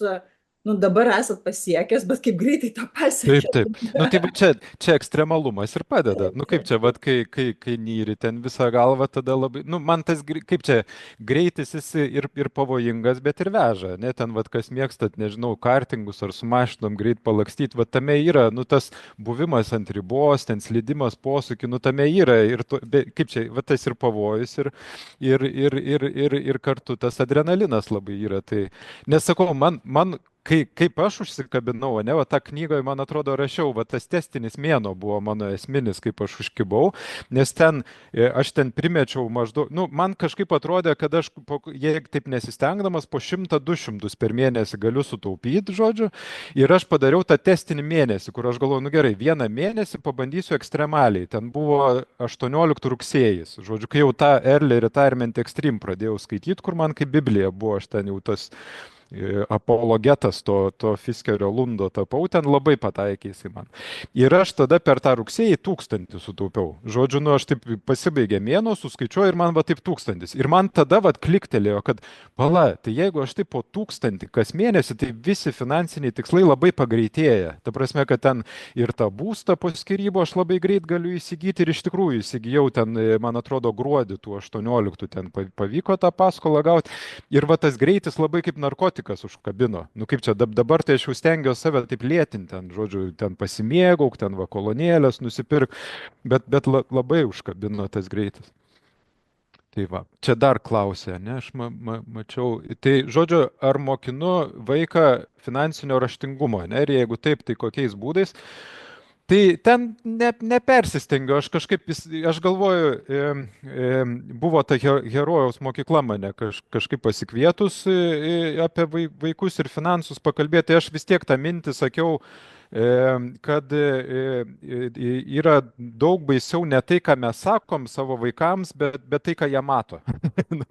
nu, dabar esat pasiekęs, bet kaip greitai tą pasiekėt. Taip. Nu, tai čia ekstremalumas ir padeda. Nu, kaip čia, vat, kai nyri ten visą galvą, tada labai, nu, man tas, kaip čia, greitis jis ir pavojingas, bet ir veža. Ne, ten, vat, kas mėgstat, nežinau, kartingus ar su mašinom greit palakstyti, vat, tame yra, nu, tas buvimas ant ribos, ten slidimas posūkį, nu, tame yra. Ir kaip čia, vat, tas ir pavojus, ir kartu tas adrenalinas labai yra. Tai, nesakau, man kaip aš užsikabinau, ne, va, tą knygą, man atrodo, rašiau, va, tas testinis mėnuo buvo mano esminis, kaip aš užkibau, nes aš ten primečiau maždaug, nu, man kažkaip atrodė, kad aš, jei taip nesistengdamas, po 100-200 per mėnesį galiu sutaupyti, žodžiu, ir aš padariau tą testinį mėnesį, kur aš galvoju, nu gerai, 1 mėnesį pabandysiu ekstremaliai, ten buvo 18 rugsėjais, žodžiu, kai jau tą Early Retirement Extreme pradėjau skaityti, kur man kaip Biblija buvo, aš ten jau tas apologetas to Fiskerio Lundo tapau, ten labai pataikė jisai man. Ir aš tada per tą rugsėjį 1000 sutaupiau. Žodžiu, nu aš taip pasibaigė mėnuo, suskaičiuoju ir man va taip 1000. Ir man tada va kliktelėjo, kad pala, tai jeigu aš taip po 1000 kas mėnesį, tai visi finansiniai tikslai labai pagreitėja. Ta prasme, kad ten ir tą būstą po skyrybų aš labai greit galiu įsigyti ir iš tikrųjų įsigijau ten, man atrodo, gruodį tų 18 ten pavyko tą paskolą gauti. Ir va tas greitis labai kaip narkotikas nuotikas užkabino. Nu kaip čia dabar tai aš jau stengiuosi save taip lėtinti, ten, žodžiu, ten pasimėgauk, ten va kolonėlės nusipirk, bet labai užkabino tas greitis. Tai va, čia dar klausė, ne, aš mačiau. Tai, žodžiu, ar mokinu vaiką finansinio raštingumo, ne, ir jeigu taip, tai kokiais būdais? Tai ten nepersistengiu, aš kažkaip, aš galvoju, buvo ta herojaus mokykla mane kažkaip pasikvietus apie vaikus ir finansus pakalbėti, tai aš vis tiek tą mintį sakiau, kad yra daug baisiau ne tai, ką mes sakom savo vaikams, bet tai, ką jie mato. Nu,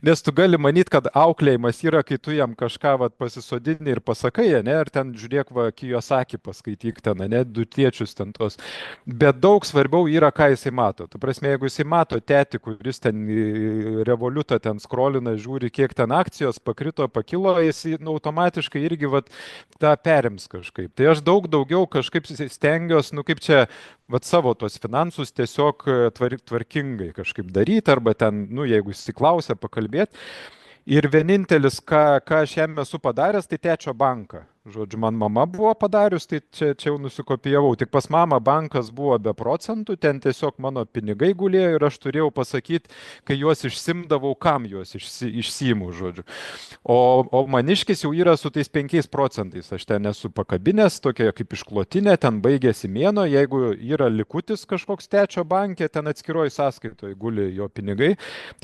nes tu gali manyti, kad auklėjimas yra, kai tu jam kažką pasisodini ir pasakai, ne, ar ten žiūrėk, Kiyosaki paskaityk ten, ne, du tėčius ten tos. Bet daug svarbiau yra, ką jisai mato. Tu prasme, jeigu jisai mato tėtį, kuris ten revoliutą ten skrolina, žiūri, kiek ten akcijos pakrito, pakilo, jisai automatiškai irgi tą perims kažkaip. Tai aš daug daugiau kažkaip stengiuosi, nu kaip čia, savo tos finansus tiesiog tvarkingai kažkaip daryti, arba ten, nu jeigu įsiklausia, pakalbėti. Ir vienintelis, ką aš jam esu padaręs, tai tėčio banką. Žodžiu, man mama buvo padarius, tai čia jau nusikopijavau. Tik pas mamą bankas buvo be procentų, ten tiesiog mano pinigai gulėjo ir aš turėjau pasakyti, kai juos išsimdavau, kam juos išsiimu, žodžiu. O maniškis jau yra su tais 5%. Aš ten esu pakabinęs, tokia kaip išklotinė, ten baigėsi mėno, jeigu yra likutis kažkoks tėčio bankė, ten atskiroji sąskaitoje guli jo pinigai,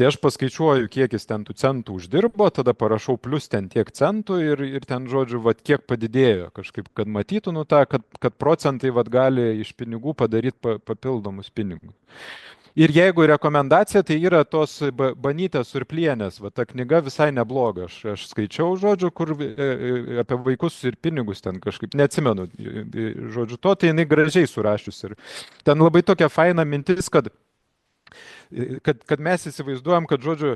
tai aš paskaičiuoju, kiek jis ten tų centų uždirbo, tada parašau plus ten tiek centų ir ten, žodžiu, kiek padidėjo kažkaip, kad matytų, nu tą, kad procentai gali iš pinigų padaryti papildomus pinigus. Ir jeigu rekomendacija, tai yra tos Banytės Surplienės, ta knyga visai nebloga. Aš skaičiau, žodžiu, kur apie vaikus ir pinigus ten kažkaip, neatsimenu, žodžiu, tai jinai gražiai surašius. Ir ten labai tokia faina mintis, kad mes įsivaizduojam, kad, žodžiu,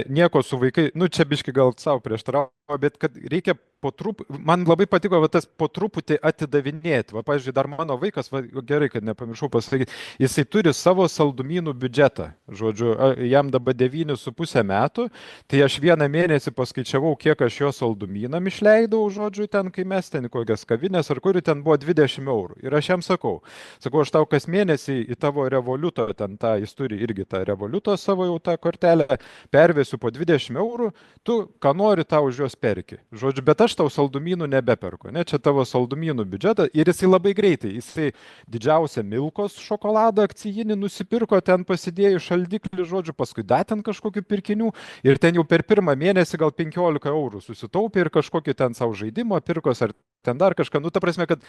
nieko su vaikai, nu čia biški gal savo prieštarauja, bet kad reikia po truputį, man labai patiko tas po truputį atidavinėti. Pavyzdžiui, dar mano vaikas, gerai, kad nepamiršau pasakyti, jisai turi savo saldumynų biudžetą. Žodžiu, jam dabar 9,5 metų, tai aš vieną mėnesį paskaičiavau, kiek aš jo saldumynam išleidau, žodžiu, ten, kai mes ten kokias kavinės ar kuri ten buvo 20 eurų. Ir aš jam sakau, aš tau kas mėnesį į tavo revoliuto, ten jis turi irgi tą revoliuto savo jau tą kortelę, pervesiu po 20 eurų, tu ką nori, tau už juos perki. Žodžiu, bet aš tau saldumynų nebeperku, ne, čia tavo saldumynų biudžetą ir jisai labai greitai, jisai didžiausią Milkos šokoladą akcijinį nusipirko, ten pasidėjo šaldiklį, žodžiu, paskui dar ten kažkokių pirkinių ir ten jau per pirmą mėnesį gal 15 eurų susitaupė ir kažkokį ten savo žaidimo pirkos ar ten dar kažką, nu ta prasme, kad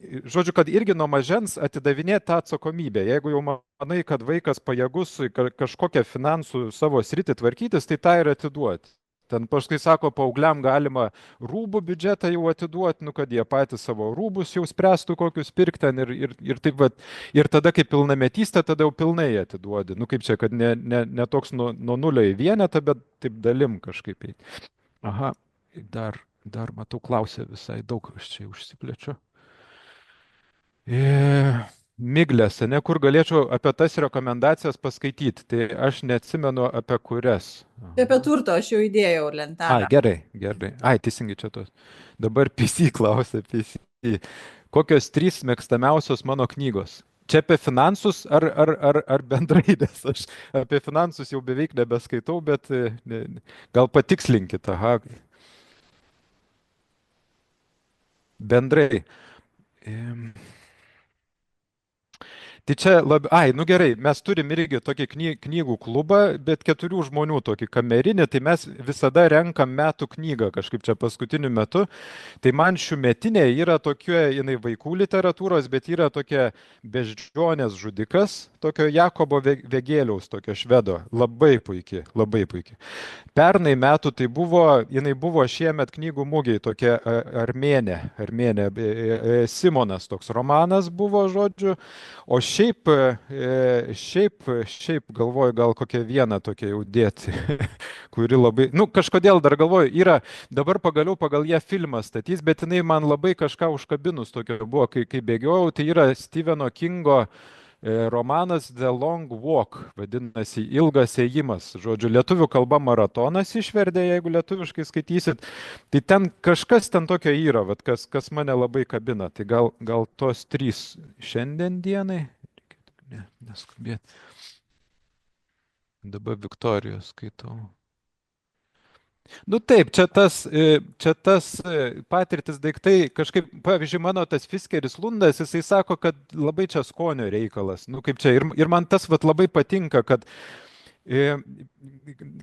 žodžiu, kad irgi nuo mažens atidavinėti tą atsakomybę. Jeigu jau manai, kad vaikas pajėgus kažkokią finansų savo sritį tvarkytis, tai tą ir atiduoti. Ten paskui sako, paaugliam galima rūbų biudžetą jau atiduoti, nu kad jie patys savo rūbus jau spręstų, kokius pirkti ten ir taip vat. Ir tada, kai pilnametystė, tada jau pilnai atiduodi. Nu kaip čia, kad ne toks nuo 0 į 1, bet taip dalim kažkaip. Aha, dar matau, klausė visai daug, aš čia užsiplečiu. Miglės, ne, kur galėčiau apie tas rekomendacijas paskaityti, tai aš neatsimenu apie kurias. Apie turto aš jau įdėjau lentelę. Gerai. Teisingai čia tos. Dabar PC klausė, PC. Kokios 3 mėgstamiausios mano knygos? Čia apie finansus ar bendrai, nes aš apie finansus jau beveik nebeskaitau, bet gal patikslinkit, bendrai. Tai čia nu gerai, mes turim irgi tokį knygų klubą, bet 4 žmonių tokį kamerinį, tai mes visada renkam metų knygą kažkaip čia paskutiniu metu. Tai man šiųmetinė yra tokia, jinai vaikų literatūros, bet yra tokia Beždžionės žudikas, tokio Jakobo Vegėliaus, tokio švedo. Labai puikiai, labai puikiai. Pernai metų tai jinai buvo šiemet knygų mugėj tokia Armėnė, Simonas toks romanas buvo, žodžiu, o šiaip galvoju, gal kokią vieną tokią jau dėti, kuri labai, nu kažkodėl dar galvoju, yra dabar pagaliau pagal ją filmą statys, bet jinai man labai kažką užkabinus tokio buvo, kai bėgiojau, tai yra Stepheno Kingo romanas The Long Walk, vadinasi Ilgas ėjimas. Žodžiu, lietuvių kalba maratonas išvertė, jeigu lietuviškai skaitysit. Tai ten kažkas ten tokio yra, vat, kas mane labai kabina. Tai gal tos trys šiandien dienai. Ne, neskubėt. Dabar Viktorijos skaitau. Nu taip, čia tas patirtis daiktai, kažkaip, pavyzdžiui, mano tas Fiskeris Lundas, jisai sako, kad labai čia skonio reikalas. Nu kaip čia, ir man tas vat labai patinka, e,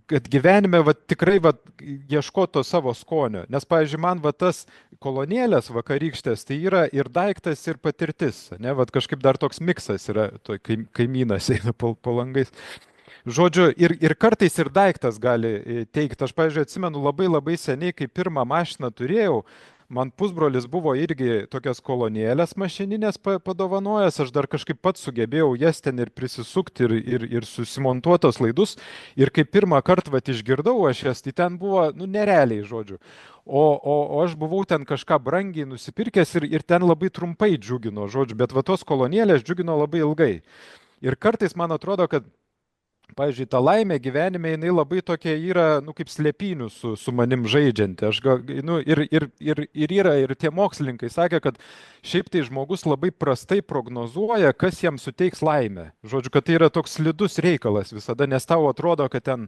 kad gyvenime vat, tikrai vat, ieškoto savo skonio. Nes, pavyzdžiui, man vat, tas kolonėlės vakarykštės, tai yra ir daiktas, ir patirtis. Ne, vat, kažkaip dar toks miksas yra, to kaimynas eina po langais. Žodžiu, ir kartais ir daiktas gali teikti. Aš, pavyzdžiui, atsimenu labai labai seniai, kai pirmą mašiną turėjau, man pusbrolis buvo irgi tokias kolonėlės mašininės padovanojęs, aš dar kažkaip pats sugebėjau jas ten ir prisisukti ir susimontuotos laidus. Ir kai pirmą kartą vat, išgirdau aš jas, tai ten buvo, nu, nerealiai, žodžiu. O aš buvau ten kažką brangiai nusipirkęs ir ten labai trumpai džiugino, žodžiu, bet va tos kolonėlės džiugino labai ilgai. Ir kartais man atrodo, kad pavyzdžiui, ta laimė gyvenime, jinai labai tokia yra, nu, kaip slėpinių su manim žaidžianti. Aš gal, nu, ir yra, ir tie mokslininkai sakė, kad šiaip tai žmogus labai prastai prognozuoja, kas jam suteiks laimę. Žodžiu, kad tai yra toks slidus reikalas visada, nes tau atrodo, kad ten,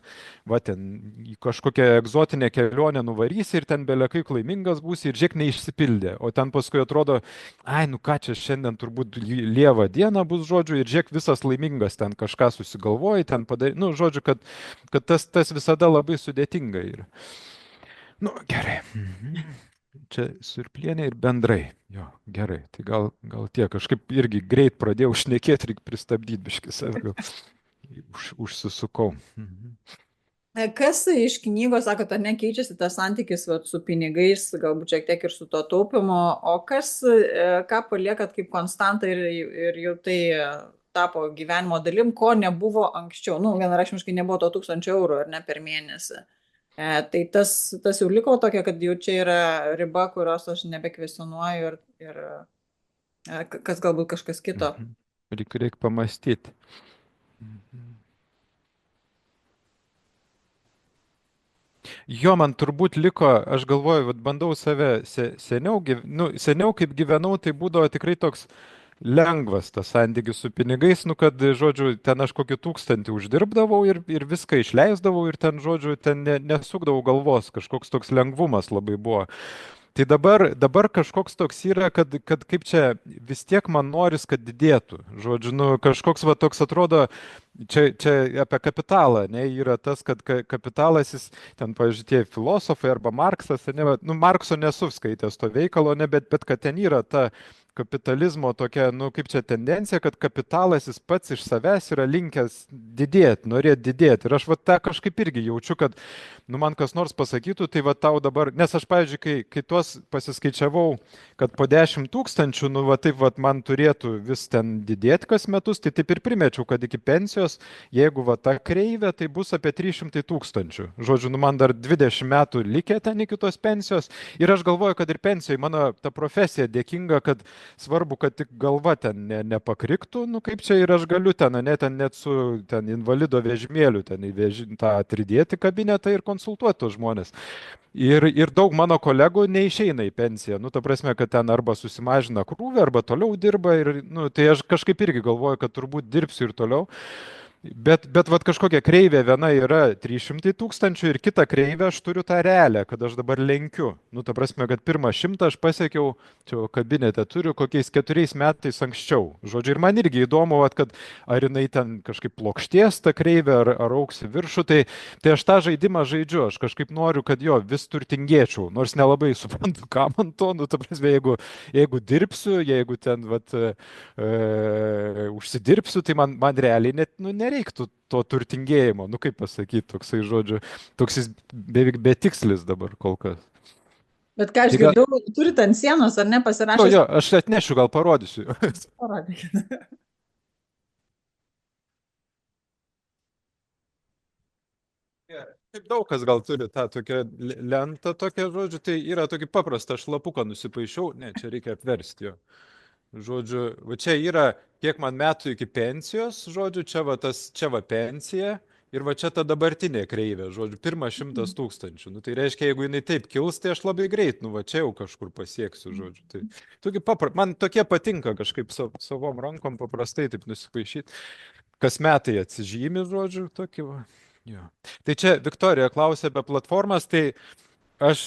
va, ten į kažkokią egzotinę kelionę nuvarysi ir ten belekai laimingas būsi ir žiek neišsipildė. O ten paskui atrodo, ai, nu ką čia šiandien turbūt lieva diena bus, žodžiu, ir žiek visas laimingas ten kažką susigalvoji, ten padaryti, nu, žodžiu, kad tas visada labai sudėtinga yra. Nu, gerai. Čia Surplienė ir bendrai. Jo, gerai. Tai gal tiek. Kažkaip irgi greit pradėjau šnekėti, reikia pristabdyti biškį save, gal užsisukau. Kas iš knygos, sakote, nekeičiasi tas santykis vat, su pinigais, galbūt šiek tiek ir su to taupimu, o ką paliekat kaip konstantą ir jau tai tapo gyvenimo dalim, ko nebuvo anksčiau. Nu, vienareikšmiškai nebuvo to 1000 eurų ar ne per mėnesį. Tai tas jau liko tokia, kad jau čia yra riba, kurios aš nebekvesionuoju ir kas galbūt kažkas kito. Reikia pamastyti. Jo, man turbūt liko, aš galvoju, bandau save seniau kaip gyvenau, tai būdavo tikrai toks lengvas tas santykis su pinigais, nu kad, žodžiu, ten aš kokį 1000 uždirbdavau ir viską išleisdavau ir ten, žodžiu, ten nesukdavau galvos, kažkoks toks lengvumas labai buvo. Tai dabar kažkoks toks yra, kad kaip čia vis tiek man noris, kad didėtų. Žodžiu, nu, kažkoks va toks atrodo, čia apie kapitalą, ne, yra tas, kad kapitalas, jis ten, pavyzdžiui, tie filosofai arba Marksas, ne, nu, Markso nesu skaitęs to veikalo, ne, bet kad ten yra ta kapitalizmo tokia, nu, kaip čia tendencija, kad kapitalas jis pats iš savęs yra linkęs didėti, norėti didėti. Ir aš va tą kažkaip irgi jaučiu, kad, nu, man kas nors pasakytų, tai va tau dabar, nes aš, pavyzdžiui, kai tuos pasiskaičiavau, kad po 10 000, nu, va taip va man turėtų vis ten didėti kas metus, tai taip ir primečiau, kad iki pensijos, jeigu va ta kreivė, tai bus apie 300 000. Žodžiu, nu, man dar 20 metų likę ten iki tos pensijos. Ir aš galvoju, kad ir pensijoje mano ta profesija dėkinga, kad svarbu, kad tik galva ten nepakriktų, nu kaip čia ir aš galiu ten, ne, ten net su ten invalido vežimėliu ten tą atridėti kabinetą ir konsultuoti tos žmonės. Ir daug mano kolegų neišeina į pensiją, nu ta prasme, kad ten arba susimažina krūvį, arba toliau dirba ir, nu, tai aš kažkaip irgi galvoju, kad turbūt dirbsiu ir toliau. Bet vat kažkokia kreivė viena yra 300 000 ir kita kreivė aš turiu tą realią, kad aš dabar lenkiu. Nu, ta prasme, kad pirmą 100 aš pasiekiau, čia kabinete turiu, kokiais 4 metais anksčiau. Žodžiu, ir man irgi įdomu, vat, kad ar jinai ten kažkaip plokšties ta kreivė, ar auks į viršų. Tai aš tą žaidimą žaidžiu, aš kažkaip noriu, kad jo vis turtingėčiau, nors nelabai suprantu, ką man to, nu, ta prasme, jeigu dirbsiu, jeigu ten vat, užsidirbsiu, tai man realiai net, nu, nereiktų to turtingėjimo, nu kaip pasakyti, toksai žodžiu, toks jis beveik betikslis dabar kol kas. Bet ką aš girdau, turite ant sienos, ar ne, pasirašęs? Jo, aš atnešiu, gal parodysiu. Parodykite. Taip daug kas gal turi tą tokią lentą, tokią, žodžiu, tai yra tokį paprastą šlapuką nusipaišiau, ne, čia reikia apversti jo. Žodžiu, va čia yra, kiek man metų iki pensijos, žodžiu, čia va pensija. Ir va čia ta dabartinė kreivė, žodžiu, pirmas 100 000. Nu, tai reiškia, jeigu jinai taip kils, tai aš labai greit, nu va čia jau kažkur pasieksiu, žodžiu. Tai man tokie patinka kažkaip savom rankom paprastai taip nusipaišyti. Kas metai atsižymi, žodžiu, tokį va. Jo. Tai čia Viktorija klausė apie platformas, tai aš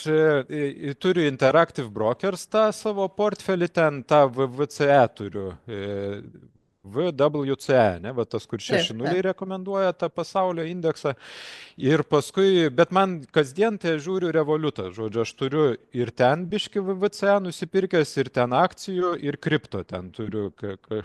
turiu Interactive Brokers tą savo portfelį, ten tą VVCE turiu. VWCE, ne, va tas, kur 6.0 rekomenduoja tą pasaulio indeksą. Ir paskui, bet man kasdien tai aš žiūriu Revolutą, žodžiu, aš turiu ir ten biški VVCE nusipirkęs, ir ten akcijų, ir kripto ten turiu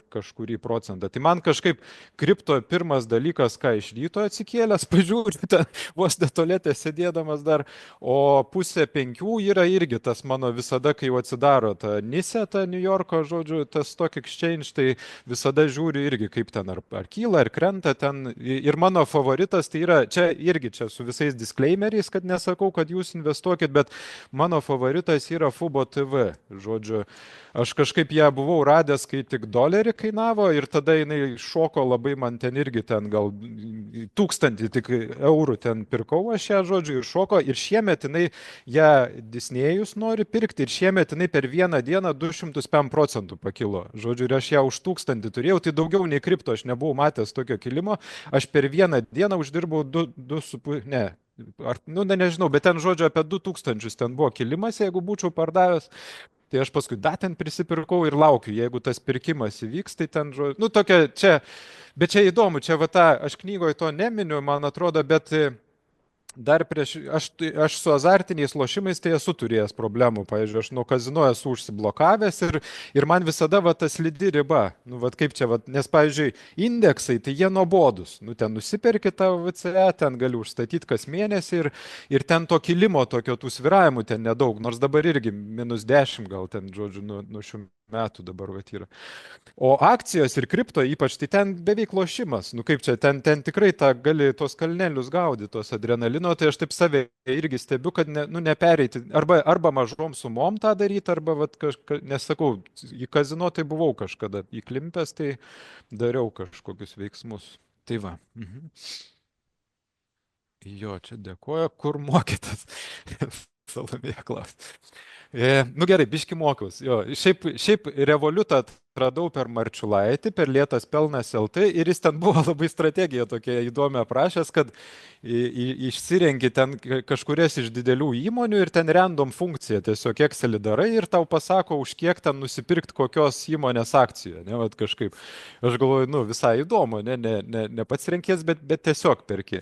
kažkurį procentą. Tai man kažkaip kripto pirmas dalykas, ką iš ryto atsikėlęs, pažiūriu, ten vos netolėtė sėdėdamas dar, o 4:30 yra irgi tas mano visada, kai jau atsidaro ta NISE, ta New Yorko, žodžiu, tas Stock Exchange, tai visada žiūriu irgi, kaip ten ar kyla, ar krenta ten. Ir mano favoritas tai yra, čia irgi čia su visais disclaimeriais, kad nesakau, kad jūs investuokit, bet mano favoritas yra Fubo TV. Žodžiu, aš kažkaip ją buvau radęs, kai tik $1 kainavo ir tada jinai šoko labai, man ten irgi ten gal 1000 tik eurų ten pirkau aš ją, žodžiu, ir šoko. Ir šiemet jinai ją Disnėjus nori pirkti ir šiemet jinai per vieną dieną 205% pakilo. Žodžiu, ir aš ją už 1000 turėjau, tai daugiau nei kripto aš nebuvau matęs tokio kilimo. Aš per vieną dieną uždirbau 2,5, ne, nu nežinau, bet ten žodžiu apie 2000 ten buvo kilimas, jeigu būčiau pardavęs. Tai aš paskui ten prisipirkau ir laukiu, jeigu tas pirkimas įvyks, tai ten žodžiu, nu tokia čia, bet čia įdomu, čia va tą, aš knygoje to neminiu, man atrodo, bet dar aš su azartiniais lošimais tai esu turėjęs problemų. Pavyzdžiui, aš nuo kazino esu užsiblokavęs ir man visada va ta slidi riba. Nu, va kaip čia, va, nes, pavyzdžiui, indeksai, tai jie nuobodus. Nu, ten nusiperki tą VCE, ten gali užstatyti kas mėnesį ir ten to kilimo, tokio tų sviravimų ten nedaug. Nors dabar irgi -10 gal ten, žodžiu, nuo šių metų dabar va yra. O akcijos ir kripto ypač, tai ten beveik lošimas. Nu kaip čia, ten tikrai gali tos kalnelius gaudyti, tos adrenalino, tai aš taip save irgi stebiu, kad nepereiti, arba mažom sumom tą daryti, arba, nesakau, į kazino tai buvau kažkada įklimpęs, tai dariau kažkokius veiksmus. Tai va. Jo, čia dėkoju, kur mokytas. Salomėja klaus. Nu gerai, biški mokiaus. Jo, šiaip Revolutą atradau per Marčiulaitį, per Lėtas pelnas LT ir jis ten buvo labai strategija tokia įdomi aprašęs, kad išsirenki ten kažkurias iš didelių įmonių ir ten random funkcija, tiesiog Excelį darai ir tau pasako, už kiek ten nusipirkti kokios įmonės akciją. Ne, vat kažkaip. Aš galvoju, nu visai įdomu, ne pats renkės, bet tiesiog perki.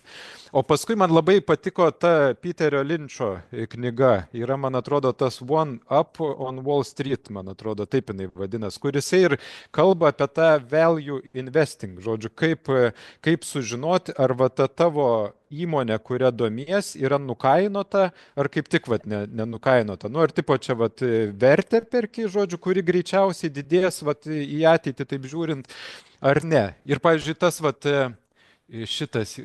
O paskui man labai patiko ta Peterio Linčo knyga. Yra, man atrodo, tas One Up on Wall Street, man atrodo, taip jinai vadinasi, kuris ir kalba apie tą value investing. Žodžiu, kaip sužinoti, ar va ta tavo įmonė, kurią domies, yra nukainota, ar kaip tik nenukainota. Nu, ar tipo čia vertę perki, žodžiu, kuri greičiausiai didės į ateitį, taip žiūrint, ar ne. Ir, pavyzdžiui, tas šitas,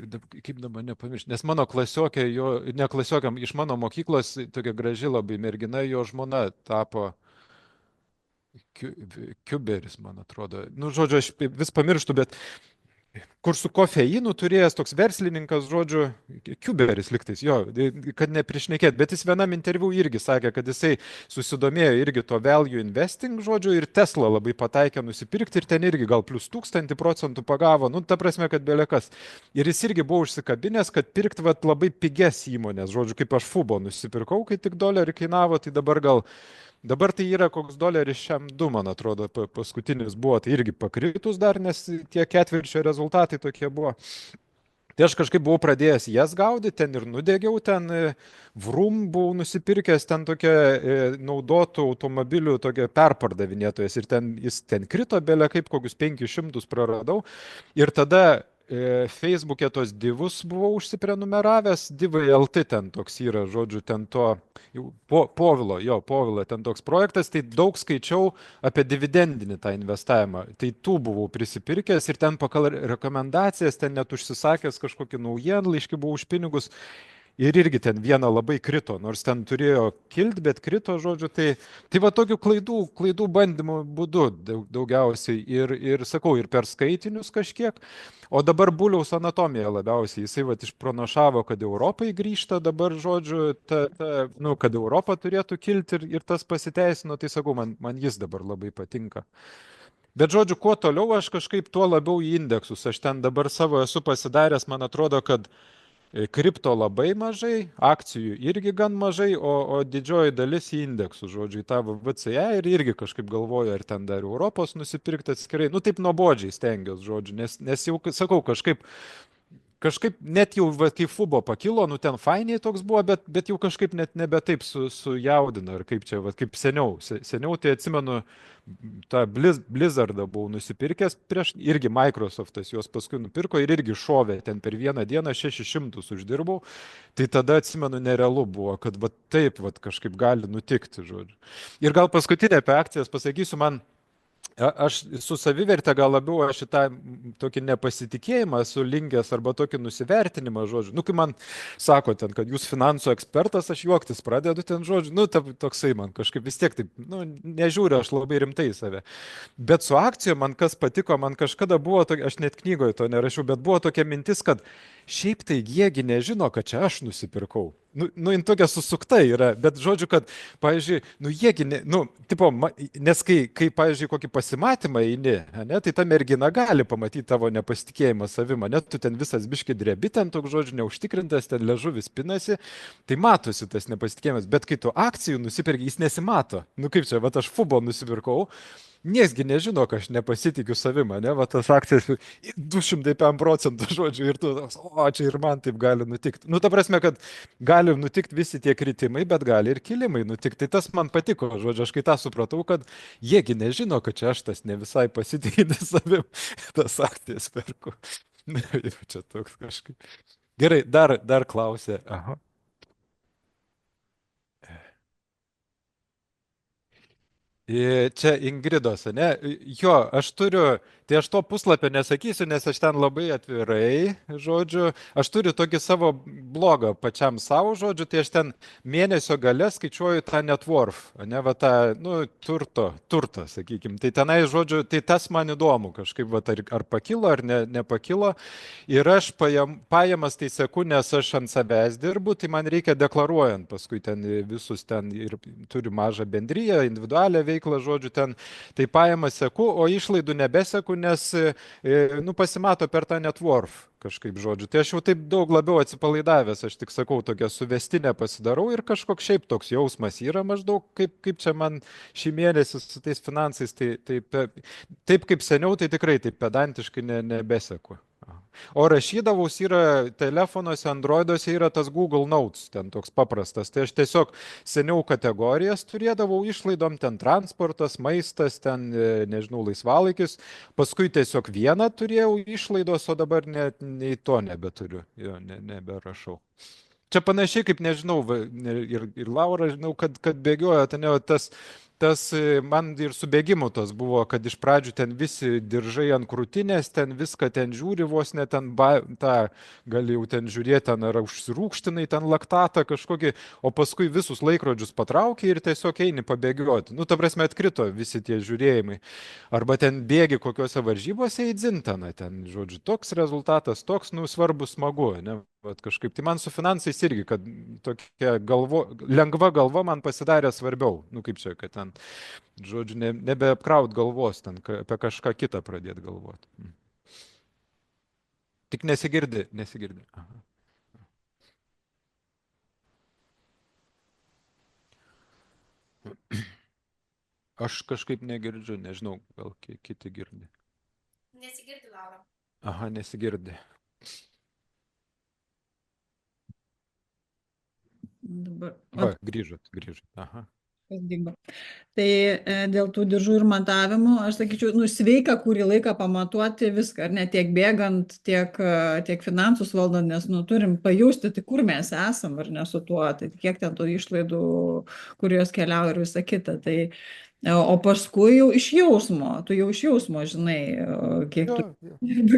kaip dabar nepamiršti, nes mano klasiokė, ne klasiokiam, iš mano mokyklos, tokia graži labai mergina, jo žmona tapo Kiuberis, man atrodo. Nu, žodžiu, aš vis pamirštu, bet kur su kofeinu turėjęs toks verslininkas, žodžiu, Kiuberis liktais, jo, kad neprišnekėt, bet jis vienam interviu irgi sakė, kad jisai susidomėjo irgi to value investing, žodžiu, ir Tesla labai pataikė nusipirkti ir ten irgi gal plus 1000% pagavo, nu, ta prasme, kad belekas. Ir jis irgi buvo užsikabinęs, kad pirkti labai pigias įmonės, žodžiu, kaip aš Fubo nusipirkau, kai tik $1 kainavo, tai Dabar tai yra koks $102, man atrodo, paskutinis buvo, tai irgi pakritus dar, nes tie ketvirčio rezultatai tokie buvo. Tai aš kažkaip buvau pradėjęs jas gaudyti, ten ir nudegiau, ten Vroom buvau nusipirkęs, ten tokia naudotų automobilių tokia perpardavinėtojas ir jis ten krito belė kaip kokius 500 praradau. Ir tada Facebook'e tos divus buvau užsiprenumeravęs, divai LT ten toks yra, žodžiu, ten to Povilo, ten toks projektas, tai daug skaičiau apie dividendinį tą investavimą. Tai tų buvau prisipirkęs ir ten pagal rekomendacijas, ten net užsisakęs kažkokį naujienlaiškį buvau už pinigus. ir irgi ten vieną labai krito, nors ten turėjo kilti, bet krito, žodžiu, tai va tokių klaidų bandymų būdu daugiausiai ir sakau, ir per skaitinius kažkiek, o dabar Buliaus anatomija labiausiai, jisai va išpranašavo, kad Europai grįžta dabar, žodžiu, nu, kad Europa turėtų kilti ir tas pasiteisino, tai sakau, man jis dabar labai patinka. Bet žodžiu, kuo toliau aš kažkaip tuo labiau į indeksus. Aš ten dabar savo esu pasidaręs, man atrodo, kad kripto labai mažai, akcijų irgi gan mažai, o didžioji dalis į indeksus, žodžiu, į tą VCE ir irgi kažkaip galvoju, ar ten dar Europos nusipirkti atskirai. Nu taip nuobodžiai stengiuosi, žodžiu, nes jau, sakau, kažkaip net jau, va, kai FUBO pakilo, nu ten fainiai toks buvo, bet jau kažkaip net nebe taip sujaudina, ar kaip čia, va, kaip seniau. Seniau tai atsimenu, tą Blizzardą buvau nusipirkęs prieš, irgi Microsoftas juos paskui nupirko ir irgi šovė ten per vieną dieną 600 uždirbau. Tai tada atsimenu, nerealu buvo, kad va taip va kažkaip gali nutikti, žodžiu. Ir gal paskutinė apie akcijas pasakysiu, aš su savivertė gal labiau aš į tą tokį nepasitikėjimą esu linkęs arba tokį nusivertinimą, žodžiu. Nu, kai man sako ten, kad jūs finansų ekspertas, aš juoktis pradedu ten, žodžiu, nu, toksai man kažkaip vis tiek taip, nu, nežiūriu aš labai rimtai į save. Bet su akcijom man kas patiko, man kažkada buvo, aš net knygoje to nerašiau, bet buvo tokia mintis, kad šiaip tai jiegi nežino, kad čia aš nusipirkau. Nu, jin tokia susukta yra, bet žodžiu, kad, pavyzdžiui, nu, jiegi, nu, tipo, nes kai, pavyzdžiui, kokį pasimatymą eini, ne, tai ta mergina gali pamatyti tavo nepasitikėjimą savimą, net tu ten visas biški drebi, ten toks, žodžiu, neužtikrintas, ten liežuvis pinasi, tai matosi tas nepasitikėjimas, bet kai tu akcijų nusipirki, jis nesimato. Nu, kaip čia, va, aš FUBO nusipirkau. Niesgi nežino, kad aš nepasitikiu savimą, ne, va tas akcijas 205%, žodžiu, ir tu, o čia ir man taip gali nutikti. Nu, ta prasme, kad gali nutikti visi tie kritimai, bet gali ir kilimai nutikti. Tai tas man patiko, žodžiu, aš kai tą supratau, kad jiegi nežino, kad čia aš tas ne visai pasitikinti savim, tas akcijas perku. Na, jau čia toks kažkaip. Gerai, dar klausė. Aha. Čia Ingridos, ne? Jo, aš turiu, tai aš to puslapio nesakysiu, nes aš ten labai atvirai, žodžiu, aš turiu tokį savo blogą pačiam savo, žodžiu, tai aš ten mėnesio gale skaičiuoju tą net worth, ne, va tą, nu, turtą, sakykime. Tai tenai, žodžiu, tai tas man įdomu kažkaip, va, ar pakilo, ar nepakilo. Ir aš pajamas tai seku, nes aš ant savęs dirbu, tai man reikia deklaruojant paskui ten visus ten ir turiu mažą bendryją, individualią veiklą, žodžiu, ten tai pajamas seku, o išlaidų nebeseku, nes, nu, pasimato per tą net worth kažkaip, žodžiu. Tai aš jau taip daug labiau atsipalaidavęs, aš tik sakau, tokią suvestinę pasidarau ir kažkoks šiaip toks jausmas yra maždaug, kaip čia man šį mėnesį su tais finansais, taip kaip seniau, tai tikrai taip pedantiškai nebeseku. O rašydavus yra telefonuose, Androiduose yra tas Google Notes, ten toks paprastas. Tai aš tiesiog seniau kategorijas turėdavau išlaidom, ten transportas, maistas, ten, nežinau, laisvalaikis. Paskui tiesiog vieną turėjau išlaidos, o dabar nei to nebeturiu, jo, neberašau. Čia panašiai kaip, nežinau, ir Laura, žinau, kad bėgioja, ten jau tas man ir su bėgimu tas buvo, kad iš pradžių ten visi diržai ant krūtinės, ten viską ten žiūri, vos ne ten tą gali jau ten žiūrėti, ten ar užsirūkštinai, ten laktatą kažkokį, o paskui visus laikrodžius patraukė ir tiesiog eini pabėgioti. Nu, ta prasme, atkrito visi tie žiūrėjimai. Arba ten bėgi kokiuose varžybose į dzintaną, ten, žodžiu, toks rezultatas, toks, nu, svarbus, smagu, ne? Vat kažkaip, tai man su finansais irgi, kad tokia lengva galva man pasidarė svarbiau. Nu kaip čia, kad ten, žodžiu, nebeapkraut galvos, ten apie kažką kitą pradėti galvoti. Tik nesigirdi. Aha. Aš kažkaip negirdžiu, nežinau, gal kiti girdi. Nesigirdi, Laura. Aha, nesigirdi. Dabar. Va, grįžot. Aha. Tai dėl tų diržų ir matavimų, aš sakyčiau, nu, sveika kurį laiką pamatuoti viską, ar ne tiek bėgant, tiek finansus valdant, nes, nu, turim pajusti, tai kur mes esam, ar ne su tuo, tai kiek ten tų išlaidų, kurios keliauja ir visa kita. Tai, o paskui jau iš jausmo, tu jau iš jausmo žinai, kiek tu,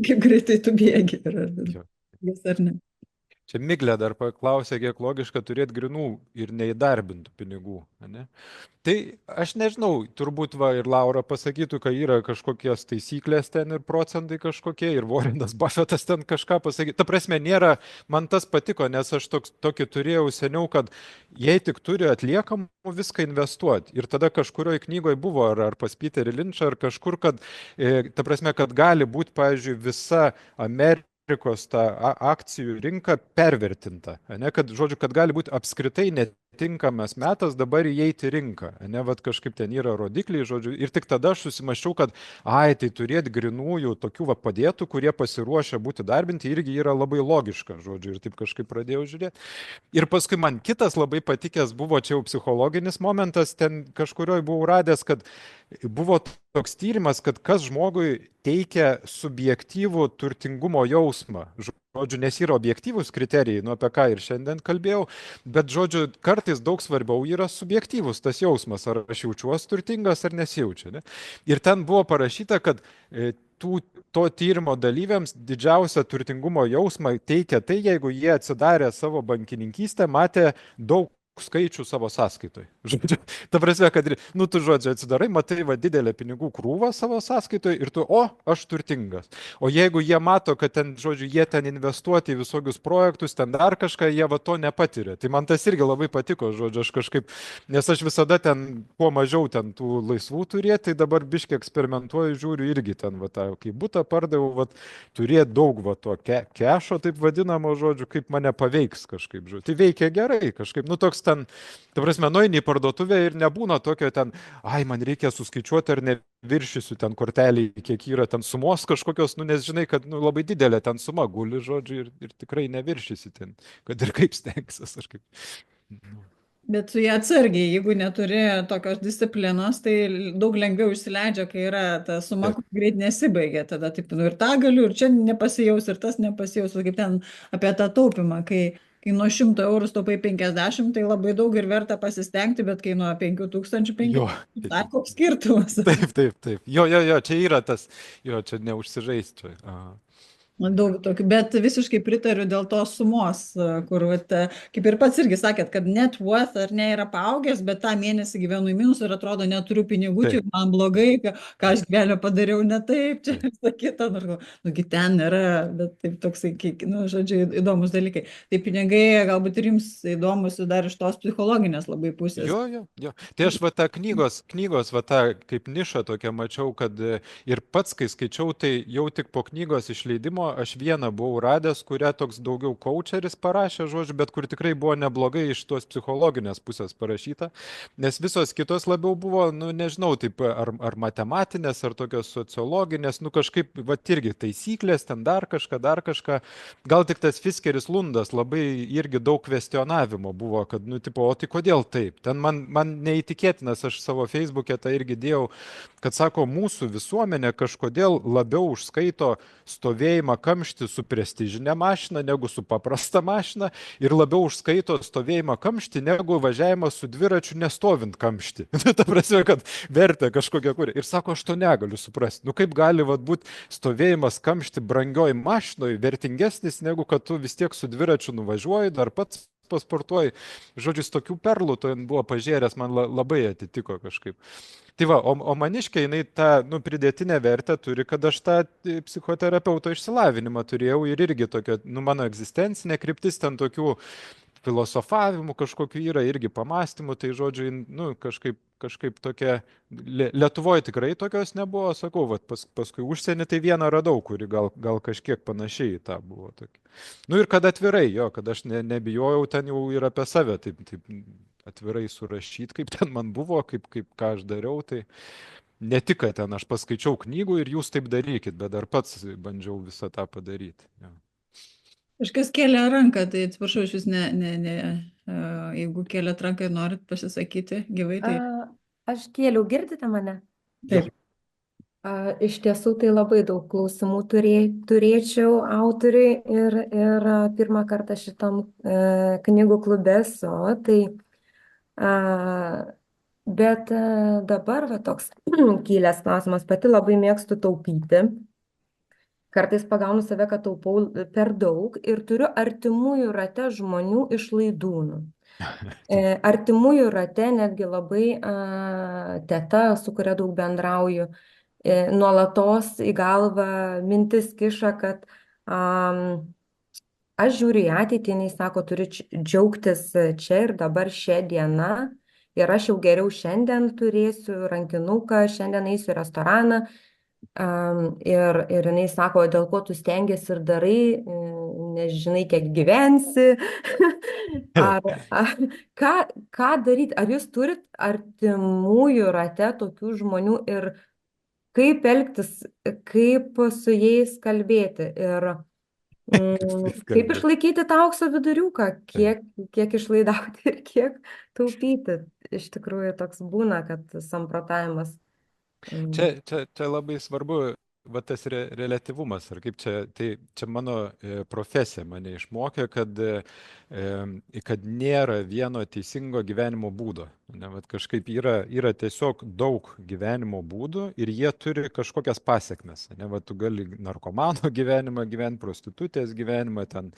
kaip greitai tu bėgi, ar ne. Čia Miglė dar paklausė, kiek logiška turėti grinų ir neįdarbintų pinigų. Ne? Tai aš nežinau, turbūt va ir Laura pasakytų, kad yra kažkokios taisyklės ten ir procentai kažkokie, ir Warrenas Buffettas ten kažką pasakė. Ta prasme, nėra, man tas patiko, nes aš tokį turėjau seniau, kad jei tik turi atliekamų, viską investuoti. Ir tada kažkurioje knygoje buvo, ar pas Peterį Linčą, ar kažkur, kad, ta prasme, kad gali būti, pavyzdžiui, visa Amerikos ta akcijų rinka pervertinta. Ne, kad, žodžiu, kad gali būti apskritai netinkamas metas dabar įeiti į rinką. Ne, vat kažkaip ten yra rodikliai, žodžiu. Ir tik tada aš susimaščiau, kad, tai turėti grinųjų tokių va padėtų, kurie pasiruošę būti darbinti, irgi yra labai logiška, žodžiu. Ir taip kažkaip pradėjau žiūrėti. Ir paskui man kitas labai patikęs buvo, čia jau psichologinis momentas, ten kažkurioje buvau radęs, kad buvo toks tyrimas, kad kas žmogui teikia subjektyvų turtingumo jausmą. Žodžiu, nes yra objektyvūs kriterijai, apie ką ir šiandien kalbėjau, bet, žodžiu, kartais daug svarbiau yra subjektyvus tas jausmas, ar aš jaučiuosi turtingas ar nesijaučiu. Ne? Ir ten buvo parašyta, kad to tyrimo dalyviams didžiausią turtingumo jausmą teikia tai, jeigu jie atsidarė savo bankininkystę, matė daug skaičių savo sąskaitoj. Žodžiu, ta prasme, kad, tu žodžiu, atsidarai, matai va didelę pinigų krūvą savo sąskaitoj ir tu, aš turtingas. O jeigu jie mato, kad ten, žodžiu, jie ten investuoti į visokius projektus, ten dar kažką, jie va to nepatiria. Tai man tas irgi labai patiko, žodžiu, aš kažkaip, nes aš visada ten, kuo mažiau ten tų laisvų turėti, tai dabar biškai eksperimentuoju, žiūriu irgi ten, va tą, kai butą pardaviau, va turėti daug va to kešo, taip vadinamo, žodžiu, kaip mane paveiks kažkaip, žodžiu. Tai veikia gerai kažkaip, toks ten, ta prasme, nueini į parduotuvę ir nebūna tokio ten, man reikia suskaičiuoti ar neviršysiu ten kortelį, kiek yra ten sumos kažkokios, nes žinai, kad labai didelė ten suma guli, žodžiu, ir tikrai neviršysi ten, kad ir kaip stengsis, aš kaip. Bet su ją atsargiai, jeigu neturi tokios disciplinos, tai daug lengviau išsileidžia, kai yra ta suma, kur greit nesibaigia. Tada taip, ir tą galiu, ir čia nepasijaus, ir tas nepasijaus, kaip ten apie tą taupimą, kai nuo 100 eurų taupai 50, tai labai daug ir verta pasistengti, bet kai nuo 5000, tai koks skirtumas. Taip. Jo, čia yra tas, čia neužsižaisčiau. Daug tokių, bet visiškai pritariu dėl tos sumos, kur, kaip ir pats irgi sakėt, kad net worth ar ne yra paaugęs, bet tą mėnesį gyvenu į minusą ir atrodo neturiu pinigų, čia man blogai, ką aš gyvenime padariau ne taip, čia visą kitą, nugi ten nėra, bet taip toksai, žodžiu, įdomus dalykai. Tai pinigai galbūt ir jums įdomus dar iš tos psichologinės labai pusės. Jo. Tai aš va tą knygos va tą kaip nišą tokią mačiau, kad ir pats, kai skaičiau, tai jau tik po knygos išleidimo aš vieną buvau radęs, kurią toks daugiau coacheris parašė, žodžiu, bet kur tikrai buvo neblogai iš tos psichologinės pusės parašyta, nes visos kitos labiau buvo, nežinau, taip, ar matematinės, ar tokios sociologinės, kažkaip, va irgi taisyklės, ten dar kažką. Gal tik tas Fiskeris Lundas labai irgi daug kvestionavimo buvo, kad, tipo, o tai kodėl taip? Ten man neįtikėtinas, aš savo Facebook'e tą irgi dėjau, kad sako, mūsų visuomenė kažkodėl labiau užskaito stovėjimą kamštį su prestižinė mašina negu su paprasta mašina ir labiau užskaito stovėjimą kamštį negu važiavimą su dviračiu nestovint kamštį. Ta prasme, kad vertė kažkokia kur. Ir sako, aš to negaliu suprasti. Kaip gali būti stovėjimas kamštį brangioj mašinoj vertingesnis negu kad tu vis tiek su dviračiu nuvažiuoji, dar pats pasportuoji. Žodžiu, tokių perlų to buvo pažėręs, man labai atitiko kažkaip. Tai va, o maniškė, jinai tą pridėtinę vertę turi, kad aš tą psichoterapeuto išsilavinimą turėjau ir irgi tokia, mano egzistencinė kryptis ten tokių filosofavimų kažkokiu yra, irgi pamastymų, tai žodžiu, kažkaip tokia, Lietuvoje tikrai tokios nebuvo, sakau, paskui užsienį tai vieną radau, kuri gal kažkiek panašiai į tą buvo tokia. Ir kad atvirai, kad aš nebijojau ten jau ir apie save, taip atvirai surašyti, kaip ten man buvo, ką aš dariau, tai ne tik, kad ten aš paskaičiau knygų ir jūs taip darykit, bet dar pats bandžiau visą tą padaryti. Ja. Kažkas kėlė ranką, tai atsiprašau, iš vis jeigu kėlėt ranką ir norit pasisakyti gyvai, tai... Aš kėliau, girdite mane? Taip. Iš tiesų tai labai daug klausimų turėčiau autoriui ir pirmą kartą šitam knygų klube esu, bet dabar toks kylęs klausimas, pati labai mėgstu taupyti kartais pagaunu save, kad taupau per daug ir turiu artimųjų rate žmonių išlaidūnų. Artimųjų rate netgi labai teta, su kuria daug bendrauju, nuolatos į galvą mintis kiša, kad aš žiūriu į ateitį, jinai sako, turi džiaugtis čia ir dabar šią dieną ir aš jau geriau šiandien turėsiu rankinuką, šiandien eisiu į restoraną. Ir jinai sako, dėl ko tu stengiasi ir darai, nežinai, kiek gyvensi. Ką daryti? Ar jūs turit artimųjų rate tokių žmonių ir kaip elgtis, kaip su jais kalbėti ir kaip išlaikyti tą aukso viduriuką, kiek išlaidauti ir kiek taupyti. Iš tikrųjų toks būna, kad samprotavimas. Čia labai svarbu, va tas relativumas, ar kaip čia, tai čia mano profesija mane išmokė, kad nėra vieno teisingo gyvenimo būdo. Ne, vat kažkaip yra tiesiog daug gyvenimo būdų ir jie turi kažkokias pasiekmes. Ne, vat tu gali narkomano gyvenimą gyventi, prostitutės gyvenimą, ten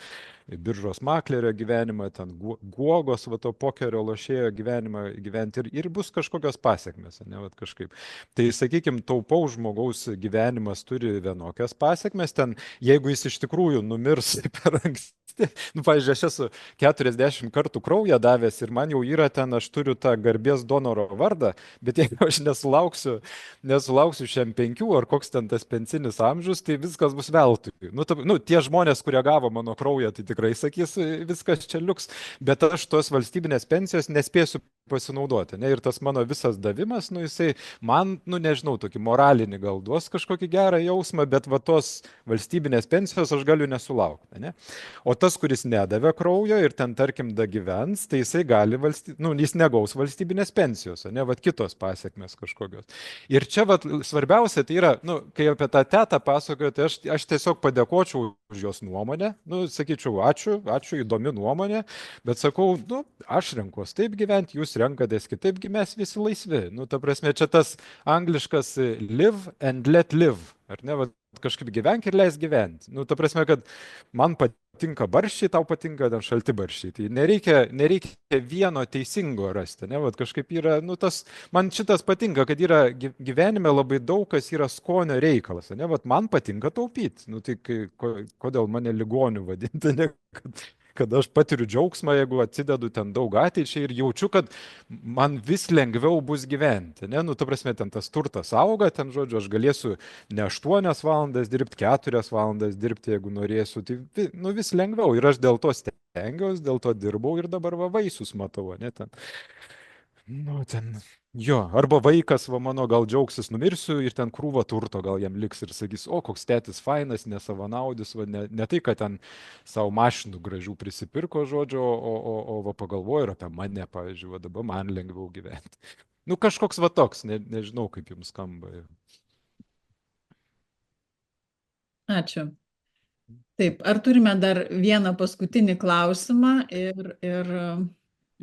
biržos maklerio gyvenimą, ten guogos, va to pokerio lošėjo gyvenimą gyventi ir bus kažkokios pasiekmes. Ne, vat kažkaip. Tai, sakykime, taupaus žmogaus gyvenimas turi vienokias pasiekmes, ten jeigu jis iš tikrųjų numirs per anksti. Nu, pavyzdžiui, aš esu 40 kartų kraują davęs ir man jau yra ten, aš turiu tą garbės donoro vardą, bet jeigu aš nesulauksiu šiam 5 ar koks ten tas pensinis amžius, tai viskas bus veltui. Tie žmonės, kurie gavo mano kraują, tai tikrai sakys, viskas čia liuks, bet aš tos valstybinės pensijos nespėsiu pasinaudoti. Ne? Ir tas mano visas davimas, jisai man, nežinau, tokį moralinį gal duos kažkokį gerą jausmą, bet va tos valstybinės pensijos aš galiu nesulaukti. Ne? O tas, kuris nedavė kraujo ir ten, tarkim, dagyvens, tai jisai gali, jis negaus valstybinės pensijos, ne, vat kitos pasiekmes kažkokios. Ir čia, vat, svarbiausia, tai yra, kai apie tą tetą pasakoju, tai aš tiesiog padėkočiau už jos nuomonę, sakyčiau, ačiū, įdomi nuomonė, bet sakau, aš renkuos taip gyventi, jūs renkatės kitaip, mes visi laisvi. Ta prasme, čia tas angliškas live and let live, ar ne, vat, kažkaip gyvenk ir leis gyventi. Ta prasme, kad man patinka barščiai, tau patinka ten šalti barščiai. Tai nereikia vieno teisingo rasti. Ne? Vat kažkaip yra, man šitas patinka, kad yra gyvenime labai daug kas yra skonio reikalas. Ne? Vat man patinka taupyti. Tai kodėl mane ligoniu vadinti, ne? Kad aš patiriu džiaugsmą, jeigu atsidedu ten daug ateičiai ir jaučiu, kad man vis lengviau bus gyventi. Ne? Ta prasme, ten tas turtas auga, ten, žodžiu, aš galėsiu ne 8 valandas dirbti, 4 valandas dirbti, jeigu norėsiu. Tai vis lengviau. Ir aš dėl to stengiausi, dėl to dirbau ir dabar vaisius matau. Ne? Jo, arba vaikas, mano gal džiaugsis, numirsiu ir ten krūva turto gal jam liks ir sakys, o koks tėtis fainas, nesavanaudis, ne tai, kad ten savo mašinų gražių prisipirko, žodžio, o pagalvoju ir apie mane, pavyzdžiui, dabar man lengviau gyventi. Kažkoks toks, nežinau, kaip jums skamba. Ačiū. Taip, ar turime dar vieną paskutinį klausimą ir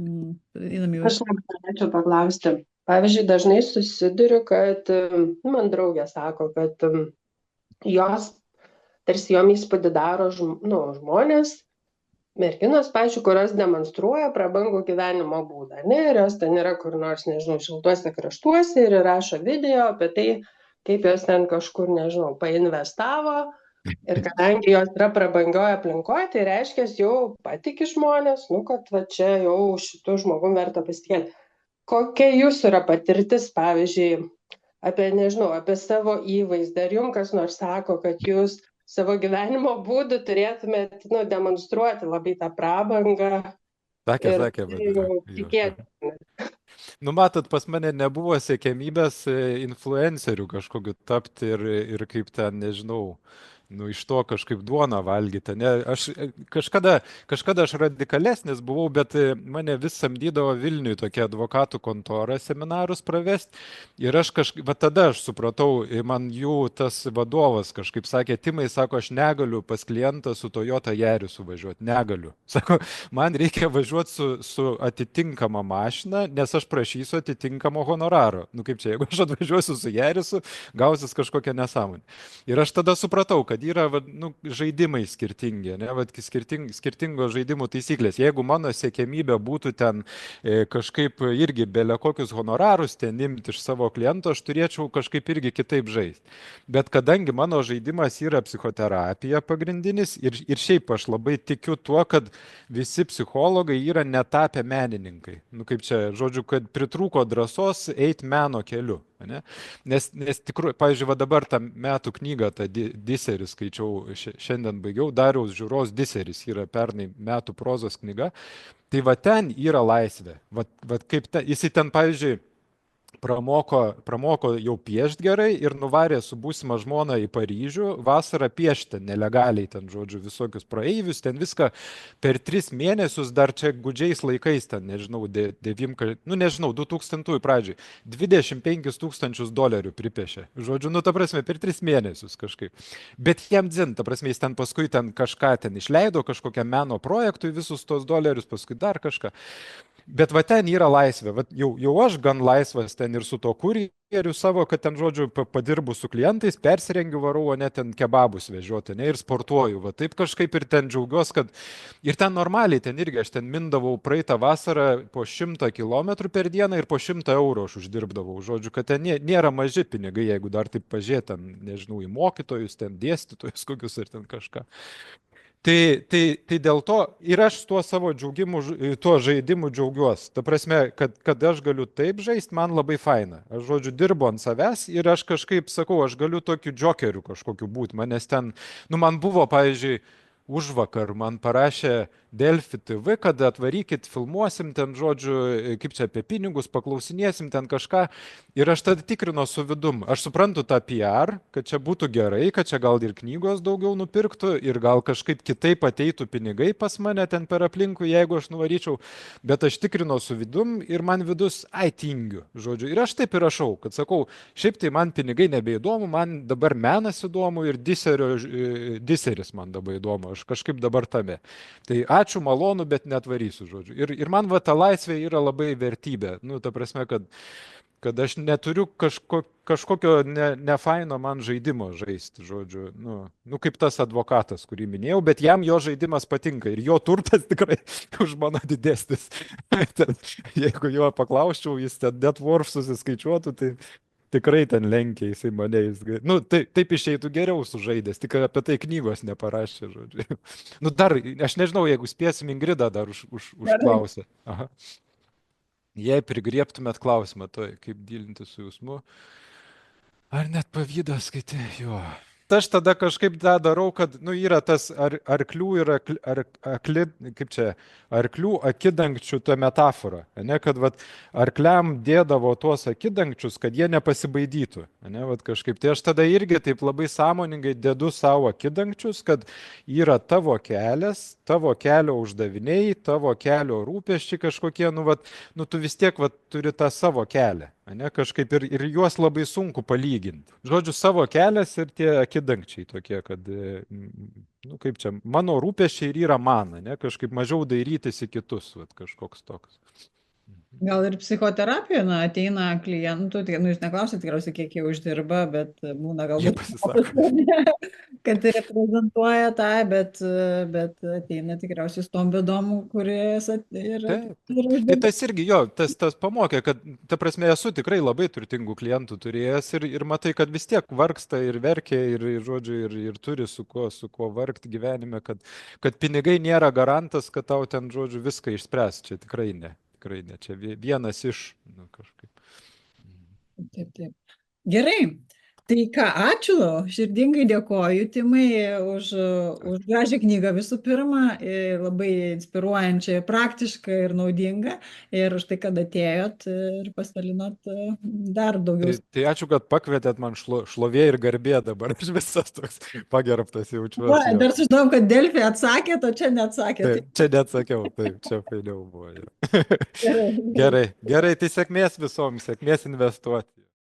Aš norėčiau paklausti. Pavyzdžiui, dažnai susiduriu, kad man draugė sako, kad jos tarsi jom įspūdį daro žmonės, merginos, pavyzdžiui, kurios demonstruoja prabangų gyvenimo būdą. Ne? Ir jos ten yra kur nors, nežinau, šiltuose kraštuose ir rašo video apie tai, kaip jos ten kažkur, nežinau, painvestavo. Ir kadangi jos yra prabangioje aplinkoje, tai reiškia, jau patiki žmonės, kad va čia jau šitų žmogų verta pasitikėti. Kokia jūsų yra patirtis, pavyzdžiui, apie savo įvaizdį? Ar jums kas nors sako, kad jūs savo gyvenimo būdų turėtumėt demonstruoti labai tą prabangą? Sakė. Tikėti. Matot, pas mane nebuvo siekiamybės influencerių kažkokiu tapti ir kaip ten, nežinau, iš to kažkaip duoną valgyti. Ne? Kažkada aš radikalesnis buvau, bet mane vis samdydavo Vilniui tokia advokatų kontora seminarus pravesti. Ir tada aš supratau, man jų tas vadovas kažkaip sakė, Timai, sako, aš negaliu pas klientą su Toyota Yarisu važiuoti. Negaliu. Sako, man reikia važiuoti su atitinkama mašina, nes aš prašysiu atitinkamo honoraro. Kaip čia, jeigu aš atvažiuosiu su Yarisu, gausis kažkokia nesąmonė. Ir aš tada supratau, kad kad yra žaidimai skirtingi, ne, skirtingos žaidimų taisyklės. Jeigu mano siekiamybė būtų ten kažkaip irgi belė kokius honorarus ten imti iš savo kliento, aš turėčiau kažkaip irgi kitaip žaisti. Bet kadangi mano žaidimas yra psichoterapija pagrindinis ir šiaip aš labai tikiu tuo, kad visi psichologai yra netapę menininkai. Nu kaip čia, žodžiu, kad pritrūko drąsos eiti meno keliu. Ne? Nes tikrųjų, pavyzdžiui, va dabar tą metų knygą, tą Diseris skaičiau, šiandien baigiau, Dariaus Žiūros Diseris yra pernai metų prozos knyga. Tai va ten yra laisvė. Va kaip jisai ten, pavyzdžiui, pramoko jau piešti gerai ir nuvarė su būsima žmona į Paryžių, vasarą piešti nelegaliai ten, žodžiu, visokius praeivius, ten viską per 3 mėnesius, dar čia gudžiais laikais, ten, nežinau, 2000 pradžiai, $25,000 pripiešė. Žodžiu, nu, ta prasme, per 3 mėnesius kažkaip. Bet jam dzin, ta prasme, jis ten paskui ten kažką ten išleido, kažkokią meno projektui visus tos dolerius, paskui dar kažką. Bet va ten yra laisvė, va, jau aš gan laisvas ten ir su to kurjeriu savo, kad ten, žodžiu, padirbu su klientais, persirengiu, varau, o ne ten kebabus vežioti, ne, ir sportuoju, va taip kažkaip ir ten džiaugiuosi, kad ir ten normaliai, ten irgi aš ten mindavau praeitą vasarą po 100 kilometrų per dieną ir po 100 eurų aš uždirbdavau, žodžiu, kad ten nėra maži pinigai, jeigu dar taip pažiūrėt, ten, nežinau, į mokytojus, ten dėstytojus kokius ir ten kažką. Tai dėl to ir aš tuo savo džiaugimu, tuo žaidimu džiaugiuosi. Ta prasme, kad aš galiu taip žaisti, man labai faina. Aš, žodžiu, dirbu ant savęs ir aš kažkaip sakau, aš galiu tokiu džokeriu kažkokiu būti. Manęs ten, nu man buvo, pavyzdžiui, užvakar man parašė Delfi TV, kad atvarykit, filmuosim ten, žodžiu, kaip čia apie pinigus, paklausinėsim ten kažką. Ir aš tada tikrino su vidum. Aš suprantu tą PR, kad čia būtų gerai, kad čia gal ir knygos daugiau nupirktų ir gal kažkaip kitaip ateitų pinigai pas mane ten per aplinkų, jeigu aš nuvaryčiau. Bet aš tikrino su vidum ir man vidus, tingiu, žodžiu. Ir aš taip ir rašau, kad sakau, šiaip tai man pinigai nebeįdomu, man dabar menas įdomu ir diseris man dabar įdomu. Aš kažkaip dabar tame. Tai ačiū, malonu, bet netvarysiu, žodžiu. Ir man va ta laisvė yra labai vertybė. Nu, ta prasme, kad aš neturiu kažkokio nefaino man žaidimo žaisti, žodžiu. Nu, kaip tas advokatas, kurį minėjau, bet jam jo žaidimas patinka ir jo turtas tikrai už mano didesnis. Jeigu jo paklausčiau, jis ten net worth susiskaičiuotų, tai tikrai ten lenkia jisai mane. Nu, taip išeitų geriau sužaidęs, tik apie tai knygos neparašė, žodžiu. Nu, dar, aš nežinau, jeigu spėsim, Ingrida dar užklausė. Aha. Jei prigriebtumėt klausimą, tai kaip dylinti su jausmu, ar net pavydas, skaitė, jo. Aš tada kažkaip tą darau, kad, nu, yra tas arklių ir arklių akidangčių ta metafora, ne, kad vat, arkliam dėdavo tuos akidangčius, kad jie nepasibaidytų, ne, vat, kažkaip. Tai aš tada irgi taip labai sąmoningai dedu savo akidangčius, kad yra tavo kelias, tavo kelio uždaviniai, tavo kelio rūpesčiai kažkokie, nu, vat, nu tu vis tiek vat, turi tą savo kelią. Ne, kažkaip ir juos labai sunku palyginti. Žodžiu, savo kelias ir tie akidangčiai tokie, kad, nu, kaip čia, mano rūpesčiai ir yra man, ne, kažkaip mažiau dairytis į kitus, vat, kažkoks toks. Gal ir psichoterapija, na, ateina klientų, tai, nu, jūs neklausite tikriausiai, kiek jie uždirba, bet būna galbūt, kad reprezentuoja tą, bet ateina tikriausiai su tom bėdom, kuris ir tai tas irgi, jo, tas pamokė, kad, ta prasme, esu tikrai labai turtingų klientų turėjęs ir matai, kad vis tiek vargsta ir verkia ir žodžiu, ir turi su kuo vargti gyvenime, kad pinigai nėra garantas, kad tau ten, žodžiu, viską išspręs, čia tikrai ne. Tikrai ne, čia vienas iš, nu, kažkaip. Taip. Gerai, tai ką, ačiū, širdingai dėkoju, Timai, už gražią knygą visų pirma, labai inspiruojančią, praktišką ir naudingą, ir už tai, kad atėjot ir pasidalinot dar daugiau. Tai ačiū, kad pakvietėt, man šlovė ir garbė dabar, aš visas toks pagerbtas jaučiuosi. Dar sužinau, kad Delfi atsakėt, o čia neatsakėt. Taip, čia neatsakiau, taip, čia failiau buvo. Gerai, tai sėkmės visoms, sėkmės investuoti.